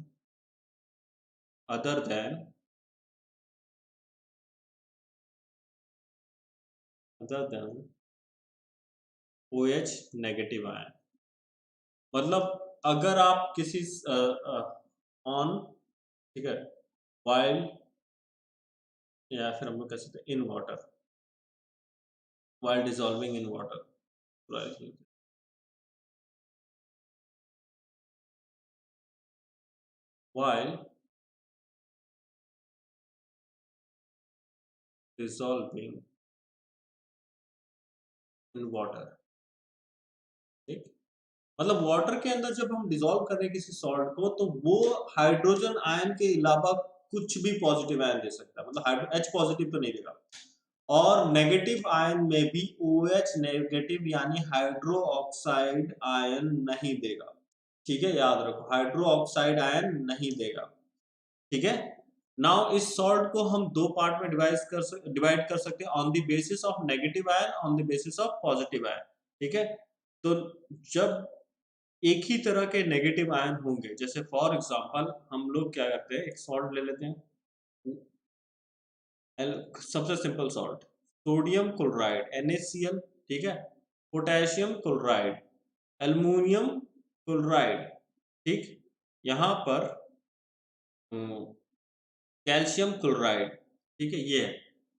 other than OH negative ion. मतलब अगर आप किसी ऑन, ठीक है, वाइल, या फिर हम लोग कह सकते हैं in water, while dissolving in water, while dissolving in water, ठीक, मतलब वाटर के अंदर जब हम डिसॉल्व कर रहे हैं किसी सॉल्ट को, तो वो हाइड्रोजन आयन के अलावा कुछ भी पॉजिटिव आयन दे सकता है, मतलब H पॉजिटिव तो नहीं देगा। और नेगेटिव आयन में भी OH नेगेटिव यानी हाइड्रो ऑक्साइड आयन नहीं देगा। ठीक है, याद रखो, हाइड्रो ऑक्साइड आयन नहीं देगा। ठीक है। नाउ इस सॉल्ट को हम दो पार्ट में डिवाइड कर सकते हैं, on the basis of negative ion, on the basis of positive ion. ठीक है। तो जब एक ही तरह के नेगेटिव आयन होंगे, जैसे फॉर एग्जांपल हम लोग क्या करते हैं, एक सॉल्ट ले लेते हैं, सबसे simple salt, sodium chloride NaCl, ठीक है, पोटेशियम क्लोराइड, एल्युमिनियम क्लोराइड, ठीक, यहाँ पर कैल्शियम क्लोराइड, ठीक है, ये है।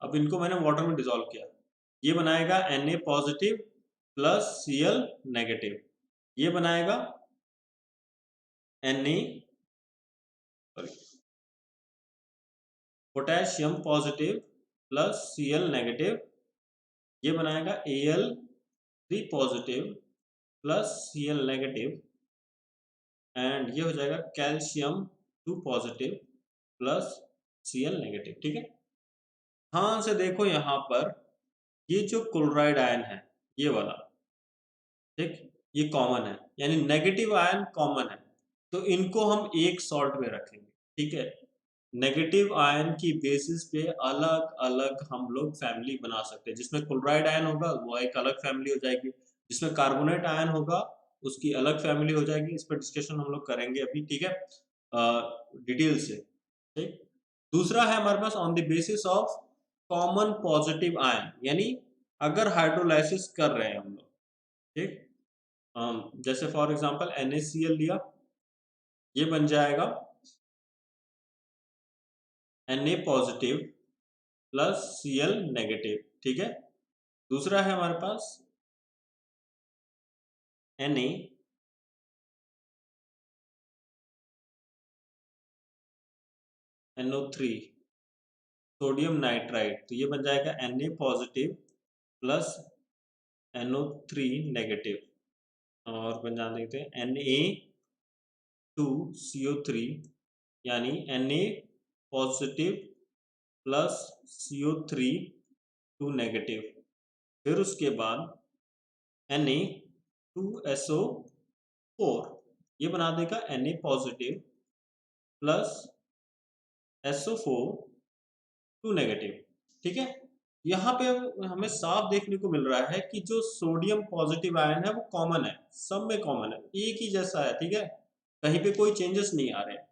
अब इनको मैंने वाटर में डिसॉल्व किया, ये बनाएगा Na positive plus Cl negative, ये बनाएगा Na, sorry, potassium positive plus Cl negative, ये बनाएगा Al3 positive plus Cl negative, and ये हो जाएगा calcium 2 positive plus Cl negative. ठीक है। ध्यान से देखो यहाँ पर, ये जो क्लोराइड आयन है, ये वाला, ठीक, ये कॉमन है, यानी नेगेटिव आयन कॉमन है, तो इनको हम एक सॉल्ट में रखेंगे। ठीक है। नेगेटिव आयन की बेसिस पे अलग अलग हम लोग फैमिली बना सकते हैं। जिसमें क्लोराइड आयन होगा वो एक अलग फैमिली हो जाएगी, जिसमें कार्बोनेट आयन होगा उसकी अलग फैमिली हो जाएगी। इस पर डिस्कशन हम लोग करेंगे अभी, ठीक है, डिटेल से। ठीक। दूसरा है हमारे pass on the basis of common positive ion, यानी अगर हाइड्रोलाइसिस कर रहे हैं हम लोग, ठीक, जैसे फॉर एग्जांपल NaCl लिया, ये बन जाएगा Na positive plus Cl negative. ठीक है। दूसरा है हमारे पास Na NO3 सोडियम नाइट्राइड, तो ये बन जाएगा Na positive plus NO3 negative, और बन जाने देते हैं Na 2CO3 यानी Na positive plus CO3 2 negative, फिर उसके बाद Na2SO4 ये बना देगा Na positive plus SO4 2 negative. ठीक है, यहाँ पे हमें साफ देखने को मिल रहा है कि जो सोडियम पॉजिटिव आयन है वो कॉमन है, सब में कॉमन है, एक ही जैसा है। ठीक है, कहीं पे कोई चेंजेस नहीं आ रहे हैं।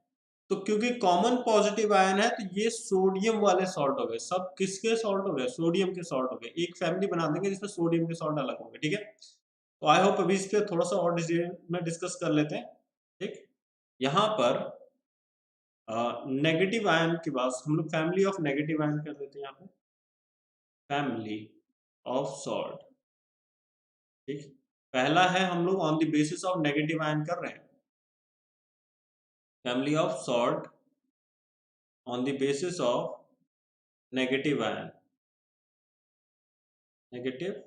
तो क्योंकि कॉमन पॉजिटिव आयन है तो ये सोडियम वाले सॉल्ट हो गए, सब किसके सॉल्ट हो गए, सोडियम के सॉल्ट हो गए। एक फैमिली बना देंगे जिसमें सोडियम के सॉल्ट अलग होंगे। ठीक है, तो आई होप अभी इस पे थोड़ा सा और डिटेल में डिस्कस कर लेते हैं। ठीक, यहाँ पर नेगेटिव आयन के बाद हम लोग फैमिली ऑफ नेगेटिव आयन कर देते हैं। यहाँ पे फैमिली ऑफ सॉल्ट। ठीक, पहला है हम लोग on the basis of negative ion कर रहे हैं, family of salt on the basis of negative ion, negative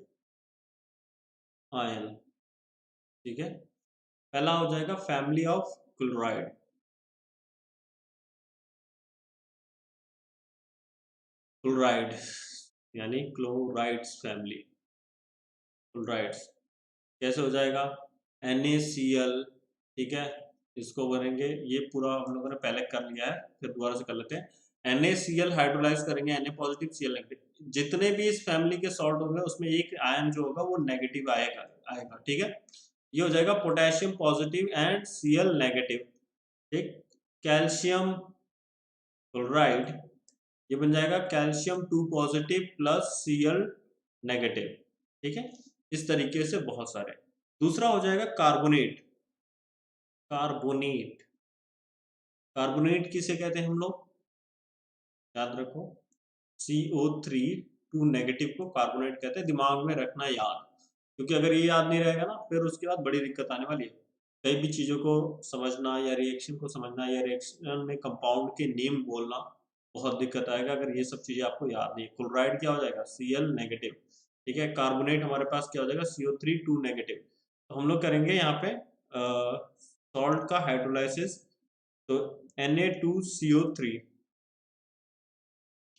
ion. ठीक है, पहला हो जाएगा फैमिली ऑफ क्लोराइड, क्लोराइड यानी क्लोराइड्स फैमिली, क्लोराइड्स कैसे हो जाएगा NaCl। ठीक है, इसको करेंगे, ये पूरा हम लोगों ने पहले कर लिया है, फिर दोबारा से कर लेते हैं। NaCl हाइड्रोलाइज करेंगे Na पॉजिटिव Cl नेगेटिव, जितने भी इस फैमिली के सॉल्ट होंगे उसमें एक आयन जो होगा वो नेगेटिव आएगा। ठीक है, ये हो जाएगा potassium positive and Cl negative. ठीक, कैल्शियम क्लोराइड ये बन जाएगा calcium 2 positive plus Cl negative. ठीक है, इस तरीके से बहुत सारे। दूसरा हो जाएगा कार्बोनेट, कार्बोनेट, कार्बोनेट किसे कहते हैं हम लोग, याद रखो CO3 2 नेगेटिव को कार्बोनेट कहते हैं, दिमाग में रखना याद, क्योंकि अगर ये याद नहीं रहेगा ना फिर उसके बाद बड़ी दिक्कत आने वाली है। कई भी चीज़ों को समझना या रिएक्शन को समझना या रिएक्शन में कंपाउंड के नेम बोलना बहुत दिक्कत आएगा अगर ये सब चीज़ें आपको याद नहीं है। क्लोराइड क्या हो जाएगा Cl नेगेटिव। ठीक है, कार्बोनेट हमारे पास क्या हो जाएगा CO3 2 नेगेटिव। तो हम लोग करेंगे यहाँ पे सॉल्ट का हाइड्रोलाइसिस, तो Na2CO3।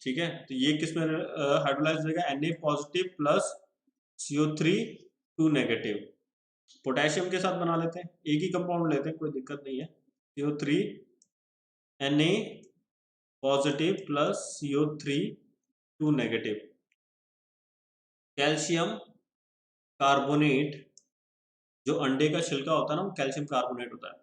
ठीक है, तो ये किस में हाइड्रोलाइज हो जाएगा Na positive plus CO3 2 negative. Potassium के साथ बना लेते हैं, एक ही कंपाउंड लेते हैं, कोई दिक्कत नहीं है। CO3 Na positive plus CO3 2 negative. Calcium carbonate, जो अंडे का छिलका होता है ना वो कैल्शियम कार्बोनेट होता है।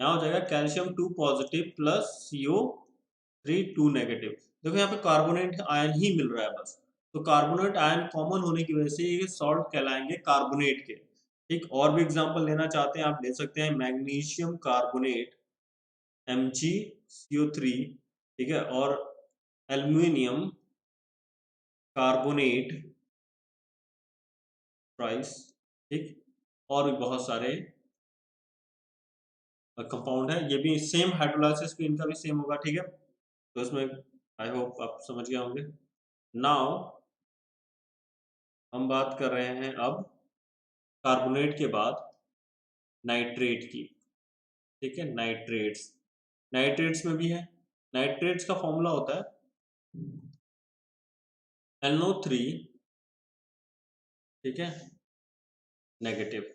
यहाँ हो जाएगा calcium 2 positive plus CO3 2 negative. देखो यहाँ पे कार्बोनेट आयन ही मिल रहा है बस, तो कार्बोनेट आयन कॉमन होने की वजह से ये सॉल्ट कहलाएंगे कार्बोनेट के। ठीक, और भी एग्जांपल लेना चाहते हैं आप ले सकते हैं, मैग्नीशियम कार्बोनेट MgCO3। ठीक है, और एल्युमिनियम कार्बोनेट ट्राइस। ठीक, और भी बहुत सारे कंपाउंड है, ये भी सेम हाइड्रोलाइसिस भी इनका भी सेम होगा। ठीक है, तो इसमें आई होप आप समझ गए होंगे। नाउ हम बात कर रहे हैं अब कार्बोनेट के बाद नाइट्रेट की। ठीक है, नाइट्रेट्स, नाइट्रेट्स में भी है, नाइट्रेट्स का फॉर्मूला होता है NO3। ठीक है, नेगेटिव,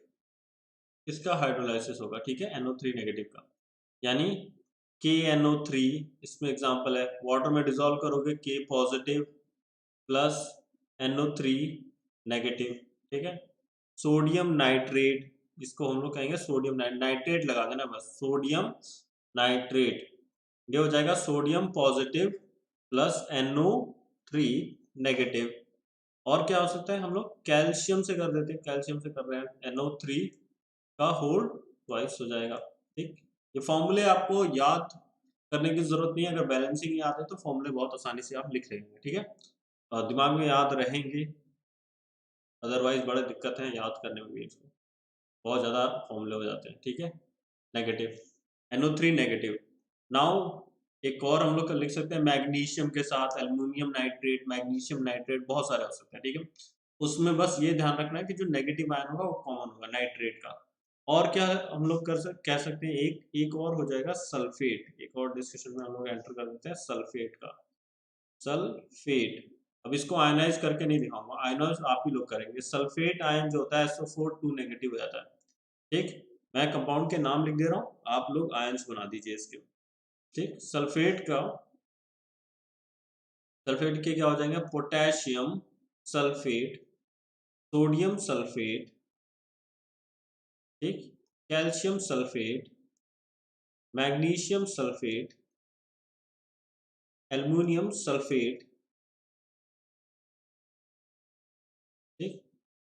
इसका हाइड्रोलाइसिस होगा। ठीक है, NO3 नेगेटिव का, यानी KNO3 इसमें एग्जांपल है। वाटर में डिसॉल्व करोगे K positive plus NO3 negative. ठीक है, सोडियम नाइट्रेट, इसको हम लोग कहेंगे सोडियम नाइट्रेट लगा देना बस, सोडियम नाइट्रेट, ये हो जाएगा sodium positive plus NO3 negative. और क्या हो सकता है, हम लोग कैल्शियम से कर देते हैं, कैल्शियम से कर रहे हैं NO3 का होल ट्वाइस हो जाएगा। ठीक, ये फॉर्मूले आपको याद करने की जरूरत नहीं है, अगर बैलेंसिंग याद है तो फॉर्मूले बहुत आसानी से आप लिख लेंगे। ठीक है, और दिमाग में याद रहेंगे, अदरवाइज बड़े दिक्कत है याद करने में भी, इसको बहुत ज़्यादा फॉर्मूले हो जाते हैं। ठीक है, नेगेटिव NO3 नेगेटिव। नाउ एक और हम लोग लिख सकते हैं मैग्नीशियम के साथ एल्युमिनियम नाइट्रेट, मैग्नीशियम नाइट्रेट, बहुत सारे हो सकते हैं। ठीक है, उसमें बस ये ध्यान रखना है कि जो नेगेटिव आयन होगा वो कॉमन होगा नाइट्रेट का। और क्या हम लोग कह सकते हैं, एक एक और हो जाएगा सल्फेट। एक और डिस्कशन में हम लोग एंटर कर देते हैं सल्फेट का। सल्फेट, अब इसको आयनाइज करके नहीं दिखाऊंगा, आयनाइज आप ही लोग करेंगे। सल्फेट आयन जो होता है SO4 2 नेगेटिव हो जाता है। ठीक, मैं कंपाउंड के नाम लिख दे रहा हूँ, आप लोग आयन्स बना दीजिए इसके। ठीक, सल्फेट के क्या हो जाएंगे, पोटेशियम सल्फेट, सोडियम सल्फेट, ठीक, calcium sulphate, magnesium sulphate, aluminium sulphate, ठीक,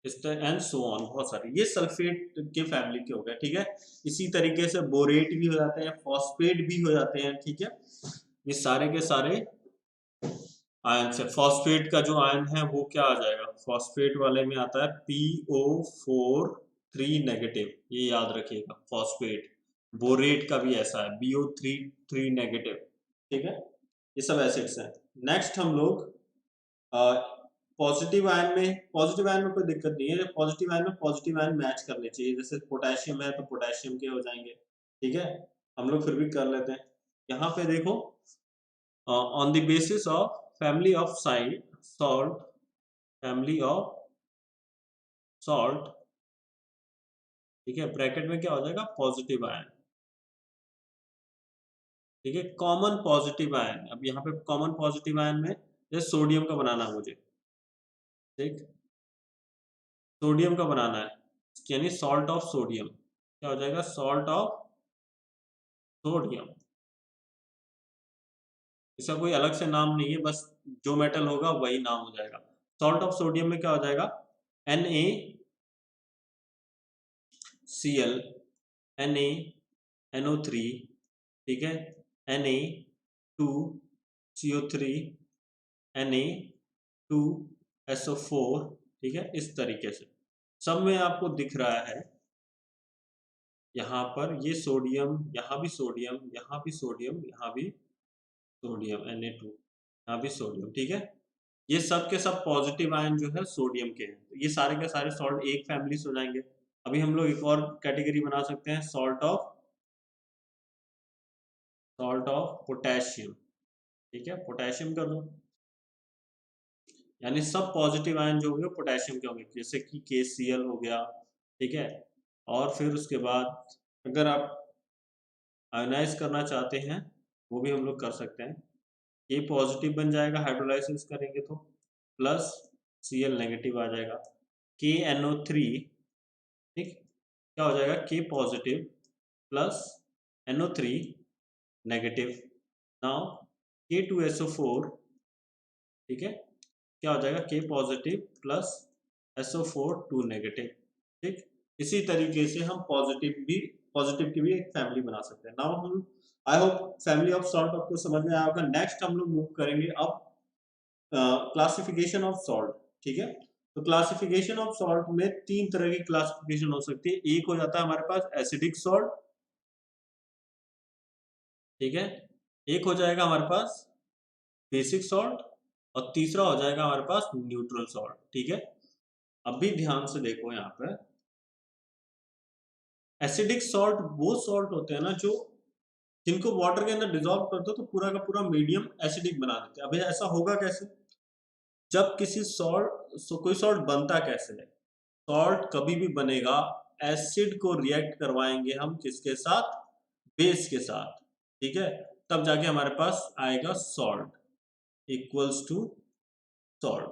इस तरह एंड सो ऑन, बहुत सारे ये सल्फेट के फैमिली के हो गए। ठीक है, इसी तरीके से बोरेट भी हो जाते हैं, फॉस्फेट भी हो जाते हैं। ठीक है, ये सारे के सारे आयन से। फॉस्फेट का जो आयन है वो क्या आ जाएगा, फॉस्फेट वाले में आता है PO4 3 नेगेटिव, ये याद रखिएगा फॉस्फेट। बोरेट का भी ऐसा है BO3 3 नेगेटिव। ठीक है, ये सब एसिड्स हैं। नेक्स्ट हम लोग पॉजिटिव आयन में कोई दिक्कत नहीं है, पॉजिटिव आयन में पॉजिटिव आयन मैच करने चाहिए। जैसे पोटेशियम है तो पोटेशियम के हो जाएंगे। ठीक है, हम लोग फिर भी कर लेते हैं। यहाँ पे देखो, on the basis of family of salt, family of salt, ठीक है, ब्रैकेट में क्या हो जाएगा, पॉजिटिव आयन। ठीक है, कॉमन पॉजिटिव आयन, अब यहाँ पे कॉमन पॉजिटिव आयन में जैसे सोडियम का बनाना है मुझे। ठीक, सोडियम का बनाना है, यानी सॉल्ट ऑफ सोडियम, क्या हो जाएगा, सॉल्ट ऑफ सोडियम। इसका कोई अलग से नाम नहीं है, बस जो मेटल होगा वही नाम हो जाएगा। सॉल्ट ऑफ सोडियम में क्या हो जाएगा, NaCl, NaNO3, ठीक है, Na2CO3, Na2SO4, ठीक है, इस तरीके से सब में आपको दिख रहा है। यहाँ पर ये सोडियम, यहाँ भी सोडियम, यहाँ भी सोडियम, यहाँ भी सोडियम Na2, यहाँ भी सोडियम। ठीक है, ये सब के सब पॉजिटिव आयन जो है सोडियम के हैं। तो ये सारे के सारे सॉल्ट एक फैमिली से हो जाएंगे। अभी हम लोग एक और कैटेगरी बना सकते हैं, सॉल्ट ऑफ पोटेशियम। ठीक है, पोटेशियम कर दो, यानी सब पॉजिटिव आयन जो होंगे पोटेशियम के होंगे, जैसे कि KCl हो गया। ठीक है, और फिर उसके बाद अगर आप आयोनाइज करना चाहते हैं वो भी हम लोग कर सकते हैं। ये पॉजिटिव बन जाएगा हाइड्रोलाइसिस करेंगे तो, प्लस Cl नेगेटिव आ जाएगा, KNO3, ठीक, क्या हो जाएगा, K positive plus NO3 negative. Now K2SO4, ठीक है, क्या हो जाएगा, K positive plus SO4 2 negative. ठीक, इसी तरीके से हम पॉजिटिव की भी एक फैमिली बना सकते हैं। नाउ हम, I hope family of salt आपको समझ में आया होगा। नेक्स्ट हम लोग मूव करेंगे अब क्लासिफिकेशन ऑफ सॉल्ट। ठीक है, तो क्लासिफिकेशन ऑफ सॉल्ट में तीन तरह की क्लासिफिकेशन हो सकती है। एक हो जाता है हमारे पास एसिडिक सॉल्ट, ठीक है, एक हो जाएगा हमारे पास बेसिक सॉल्ट, और तीसरा हो जाएगा हमारे पास न्यूट्रल सॉल्ट। ठीक है, अभी ध्यान से देखो, यहाँ पे एसिडिक सॉल्ट वो सॉल्ट होते हैं ना जो जिनको वाटर के अंदर डिजोल्व कर दो तो पूरा का पूरा मीडियम एसिडिक बना देते हैं। अभी ऐसा होगा कैसे, जब किसी कोई सॉल्ट बनता कैसे है, सॉल्ट कभी भी बनेगा, एसिड को रिएक्ट करवाएंगे हम किसके साथ, बेस के साथ। ठीक है, तब जाके हमारे पास आएगा सॉल्ट, इक्वल्स टू सॉल्ट,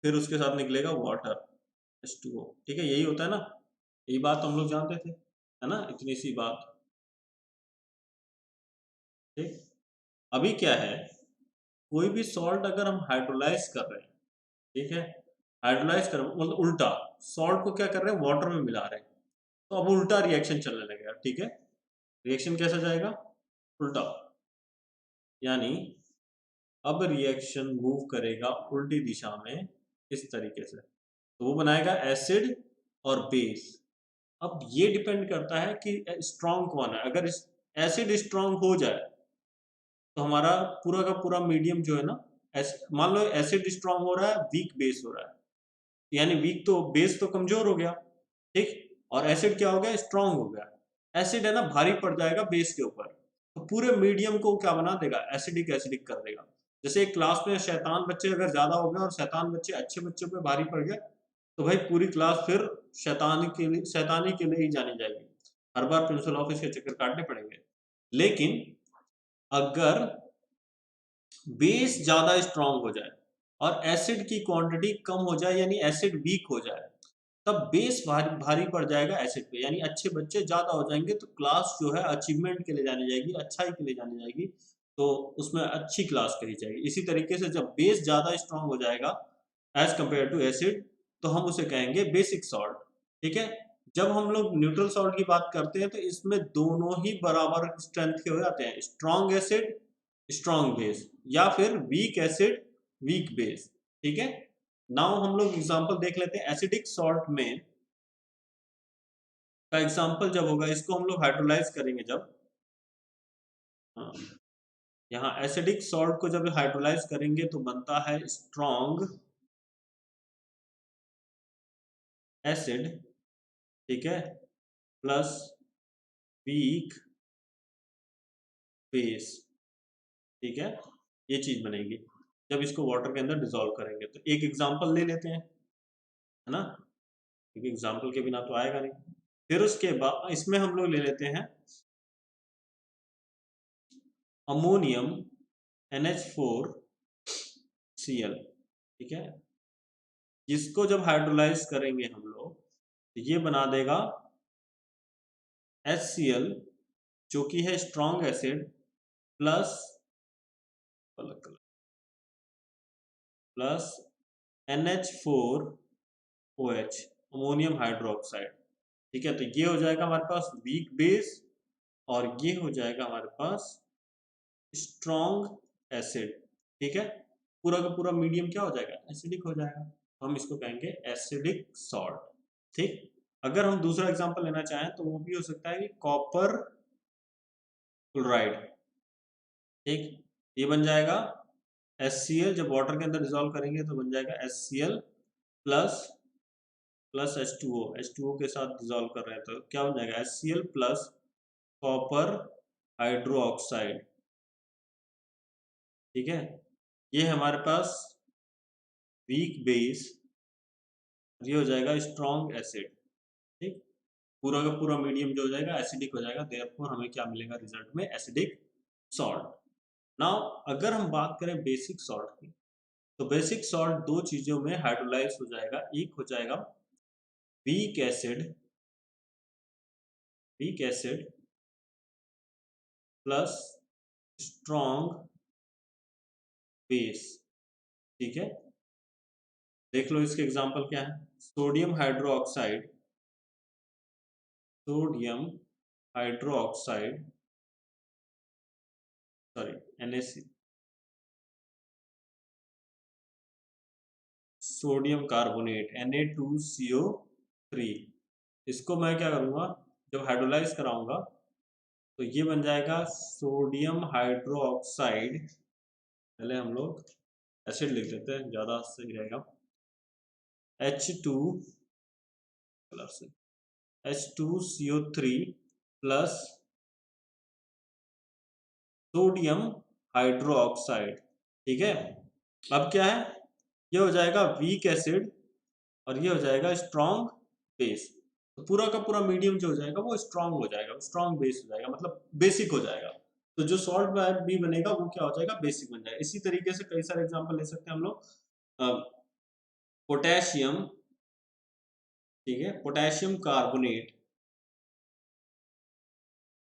फिर उसके साथ निकलेगा वाटर H2O। ठीक है, यही होता है ना, यही बात हम लोग जानते थे, है ना, इतनी सी बात। ठीक, अभी क्या है, कोई भी सॉल्ट अगर हम हाइड्रोलाइज कर रहे हैं, ठीक है, हाइड्रोलाइज कर मतलब उल्टा, सॉल्ट को क्या कर रहे हैं, वाटर में मिला रहे हैं, तो अब उल्टा रिएक्शन चलने लगेगा। ठीक है, रिएक्शन कैसा जाएगा, उल्टा, यानी अब रिएक्शन मूव करेगा उल्टी दिशा में इस तरीके से, तो वो बनाएगा एसिड और बेस। अब ये डिपेंड करता है कि स्ट्रॉन्ग कौन है। अगर एसिड स्ट्रॉन्ग हो जाए तो हमारा पूरा का पूरा मीडियम जो है ना, मान लो एसिड स्ट्रॉन्ग हो रहा है, वीक बेस हो रहा है, यानी वीक तो बेस तो कमजोर हो गया। ठीक, और एसिड क्या हो गया, स्ट्रांग हो गया। एसिड है ना भारी पड़ जाएगा बेस के ऊपर, तो पूरे मीडियम को क्या बना देगा, एसिडिक एसिडिक कर देगा। जैसे एक क्लास में शैतान बच्चे अगर ज्यादा हो गए और शैतान बच्चे अच्छे बच्चों पे भारी पड़ गए, तो भाई पूरी क्लास फिर शैतानी के लिए ही जानी जाएगी, हर बार प्रिंसिपल ऑफिस के चक्कर काटने पड़ेंगे। लेकिन अगर बेस ज्यादा स्ट्रांग हो जाए और एसिड की क्वांटिटी कम हो जाए, यानी एसिड वीक हो जाए, तब बेस भारी पड़ जाएगा एसिड पे, यानी अच्छे बच्चे ज्यादा हो जाएंगे, तो क्लास जो है अचीवमेंट के लिए जानी जाएगी, अच्छाई के लिए जानी जाएगी, तो उसमें अच्छी क्लास करी जाएगी। इसी तरीके से जब बेस ज्यादा स्ट्रांग हो जाएगा एज कंपेयर टू एसिड, तो हम उसे कहेंगे बेसिक सॉल्ट। ठीक है। जब हम लोग न्यूट्रल सॉल्ट की बात करते हैं तो इसमें दोनों ही बराबर स्ट्रेंथ के हो जाते हैं, स्ट्रांग एसिड स्ट्रांग बेस, या फिर वीक एसिड वीक बेस। ठीक है। नाउ हम लोग एग्जांपल देख लेते हैं एसिडिक सॉल्ट में का एग्जांपल जब होगा, इसको हम लोग हाइड्रोलाइज करेंगे जब, हाँ, यहाँ एसिडिक सॉल्ट को जब हाइड्रोलाइज करेंगे तो बनता है स्ट्रांग एसिड, ठीक है, प्लस वीक बेस। ठीक है, ये चीज बनेगी जब इसको वाटर के अंदर डिसॉल्व करेंगे। तो एक एग्जांपल ले लेते हैं, है ना, क्योंकि एग्जांपल के बिना तो आएगा नहीं। फिर उसके बाद इसमें हम लोग ले लेते हैं अमोनियम NH4Cl। ठीक है, जिसको जब हाइड्रोलाइज करेंगे हम लोग तो ये बना देगा HCl, जो कि है strong acid, plus plus NH4OH ammonium hydroxide. ठीक है, तो ये हो जाएगा हमारे पास वीक बेस और ये हो जाएगा हमारे पास स्ट्रॉन्ग एसिड। ठीक है, पूरा का पूरा मीडियम क्या हो जाएगा, एसिडिक हो जाएगा, तो हम इसको कहेंगे एसिडिक सॉल्ट। ठीक, अगर हम दूसरा एग्जांपल लेना चाहें तो वो भी हो सकता है कि कॉपर क्लोराइड। ठीक, ये बन जाएगा HCl, जब वाटर के अंदर डिसॉल्व करेंगे तो बन जाएगा HCl प्लस प्लस H2O के साथ डिसॉल्व कर रहे हैं तो क्या बन जाएगा HCl plus copper hydro oxide. ठीक है, ये हमारे पास वीक बेस, ये हो जाएगा स्ट्रॉन्ग एसिड। ठीक, पूरा का पूरा मीडियम जो हो जाएगा एसिडिक हो जाएगा, देयरफॉर हमें क्या मिलेगा रिजल्ट में, एसिडिक सॉल्ट। नाउ अगर हम बात करें बेसिक सॉल्ट की, तो बेसिक सॉल्ट दो चीजों में हाइड्रोलाइज हो जाएगा, एक हो जाएगा weak acid plus strong base. ठीक है, देख लो इसके एग्जांपल क्या है, sodium hydroxide sorry NaC, sodium carbonate Na2CO3, इसको मैं क्या करूंगा, जब हाइड्रोलाइज कराऊंगा तो ये बन जाएगा सोडियम हाइड्रोक्साइड, पहले हम लोग एसिड लिख देते हैं ज्यादा सही रहेगा, H2 plus H2CO3 plus sodium hydroxide. ठीक है, अब क्या है, ये हो जाएगा वीक एसिड और ये हो जाएगा स्ट्रॉन्ग बेस, तो पूरा का पूरा मीडियम जो हो जाएगा वो स्ट्रॉन्ग हो जाएगा, स्ट्रॉन्ग बेस हो जाएगा, मतलब बेसिक हो जाएगा। तो जो सॉल्ट भी बनेगा वो क्या हो जाएगा, बेसिक बन जाएगा। इसी तरीके से कई सारे एग्जांपल ले सकते हैं हम लोग, पोटेशियम, ठीक है, पोटेशियम कार्बोनेट,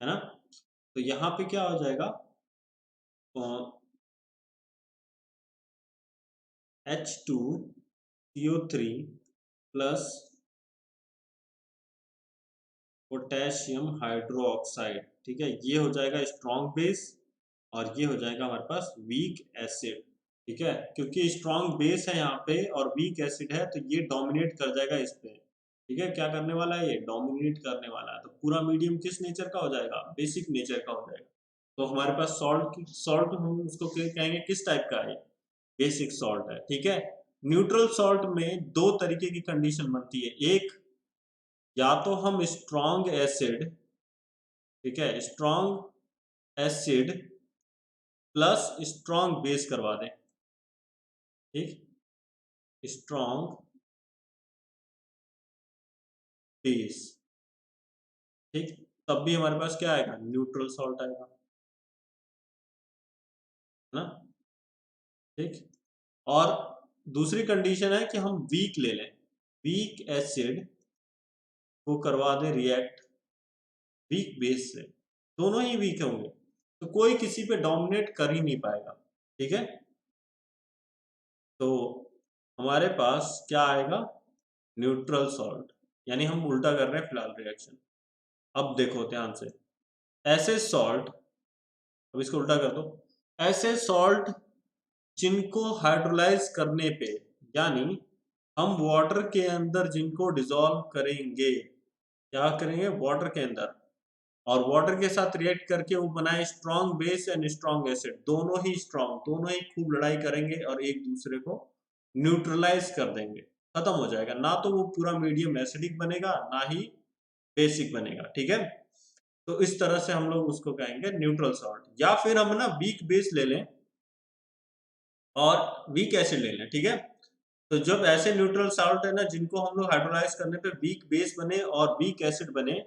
है ना, तो यहाँ पे क्या हो जाएगा, H2CO3 प्लस पोटेशियम हाइड्रोक्साइड। ठीक है, ये हो जाएगा स्ट्रॉन्ग बेस और ये हो जाएगा हमारे पास वीक एसिड। ठीक है, क्योंकि स्ट्रॉन्ग बेस है यहाँ पे और वीक एसिड है तो ये डोमिनेट कर जाएगा इस पे। ठीक है, क्या करने वाला है, ये डोमिनेट करने वाला है, तो पूरा मीडियम किस नेचर का हो जाएगा, बेसिक नेचर का हो जाएगा। तो हमारे पास सॉल्ट हम उसको कहेंगे किस टाइप का है, बेसिक सॉल्ट है। ठीक है, न्यूट्रल सॉल्ट में दो तरीके की कंडीशन बनती है, एक या तो हम स्ट्रॉन्ग एसिड, ठीक है, strong acid plus strong base करवा दें, ठीक, स्ट्रॉन्ग बेस, ठीक, तब भी हमारे पास क्या आएगा, न्यूट्रल सॉल्ट आएगा, है ना, ठीक। और दूसरी कंडीशन है कि हम वीक ले लें, वीक एसिड को करवा दें रिएक्ट वीक बेस से, दोनों ही वीक होंगे तो कोई किसी पे डोमिनेट कर ही नहीं पाएगा, ठीक है। तो हमारे पास क्या आएगा, न्यूट्रल सॉल्ट, यानी हम उल्टा कर रहे हैं फिलहाल रिएक्शन। अब देखो ध्यान से, ऐसे सॉल्ट, अब इसको उल्टा कर दो, ऐसे सॉल्ट जिनको हाइड्रोलाइज करने पे, यानी हम वाटर के अंदर जिनको डिसॉल्व करेंगे, क्या करेंगे, वाटर के अंदर, और वाटर के साथ रिएक्ट करके वो बनाए strong base and strong acid, दोनों ही स्ट्रॉन्ग, दोनों ही खूब लड़ाई करेंगे और एक दूसरे को न्यूट्रलाइज कर देंगे, खत्म हो जाएगा, ना तो वो पूरा मीडियम एसिडिक बनेगा ना ही बेसिक बनेगा, ठीक है। तो इस तरह से हम लोग उसको कहेंगे न्यूट्रल सॉल्ट, या फिर हम ना वीक बेस ले लें और वीक एसिड ले लें, ठीक है। तो जब ऐसे न्यूट्रल सॉल्ट है ना जिनको हम लोग हाइड्रोलाइज करने पे वीक बेस बने और वीक एसिड बने,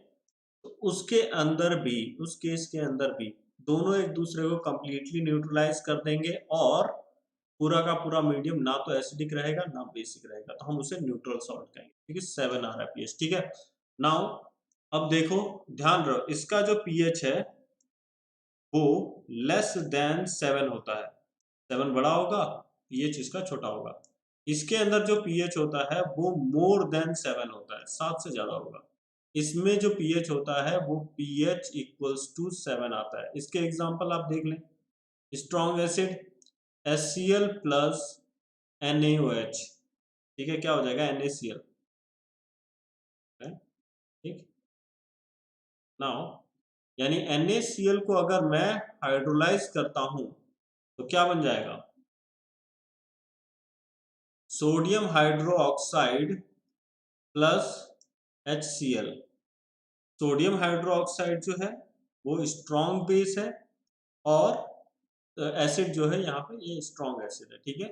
तो उसके अंदर भी, उस केस के अंदर भी दोनों एक दूसरे को कंप्लीटली न्यूट्रलाइज कर देंगे और पूरा का पूरा मीडियम ना तो एसिडिक रहेगा ना बेसिक रहेगा, तो हम उसे न्यूट्रल सॉल्ट कहेंगे, ठीक है, 7 RiPH, ठीक है। नाउ अब देखो, ध्यान रहो, इसका जो पीएच है वो लेस देन 7 होता है, 7 बड़ा होगा, पीएच इसका छोटा होगा। इसके अंदर जो पीएच होता है वो मोर देन 7 होता है, 7 से ज्यादा होगा। इसमें जो पीएच होता है वो पीएच इक्वल्स टू 7 आता है। इसके एग्जांपल आप देख लें, strong acid HCl plus NaOH, ठीक है, क्या हो जाएगा, NaCl, ठीक। नाउ यानी NaCl को अगर मैं हाइड्रोलाइज करता हूं तो क्या बन जाएगा, sodium hydro oxide plus HCl। Sodium hydro oxide जो है वो स्ट्रॉन्ग बेस है और एसिड जो है यहाँ पे ये स्ट्रॉन्ग एसिड है, ठीक है।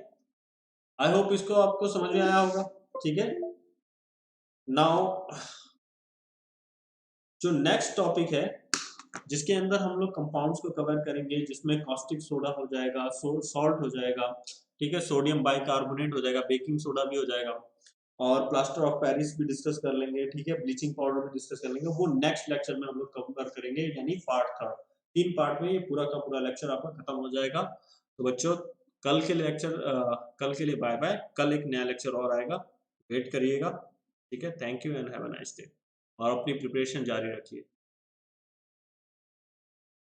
आई होप इसको आपको समझ में आया होगा, ठीक है। नाउ जो नेक्स्ट टॉपिक है जिसके अंदर हम लोग कंपाउंड्स को कवर करेंगे, जिसमें कॉस्टिक सोडा हो जाएगा, सॉल्ट हो जाएगा, ठीक है, सोडियम बाइकार्बोनेट हो जाएगा, बेकिंग सोडा भी हो जाएगा, और प्लास्टर ऑफ पेरिस भी डिस्कस कर लेंगे, ठीक है, ब्लीचिंग पाउडर भी डिस्कस कर लेंगे। वो नेक्स्ट लेक्चर में हम लोग कवर करेंगे, यानी पार्ट 3, 3 पार्ट में ये पूरा का पूरा लेक्चर आपका खत्म हो जाएगा। तो बच्चों कल के लिए बाय बाय, कल एक नया लेक्चर और आएगा, वेट करिएगा, ठीक है। Thank you and have a nice day, और अपनी प्रिपरेशन जारी रखिए।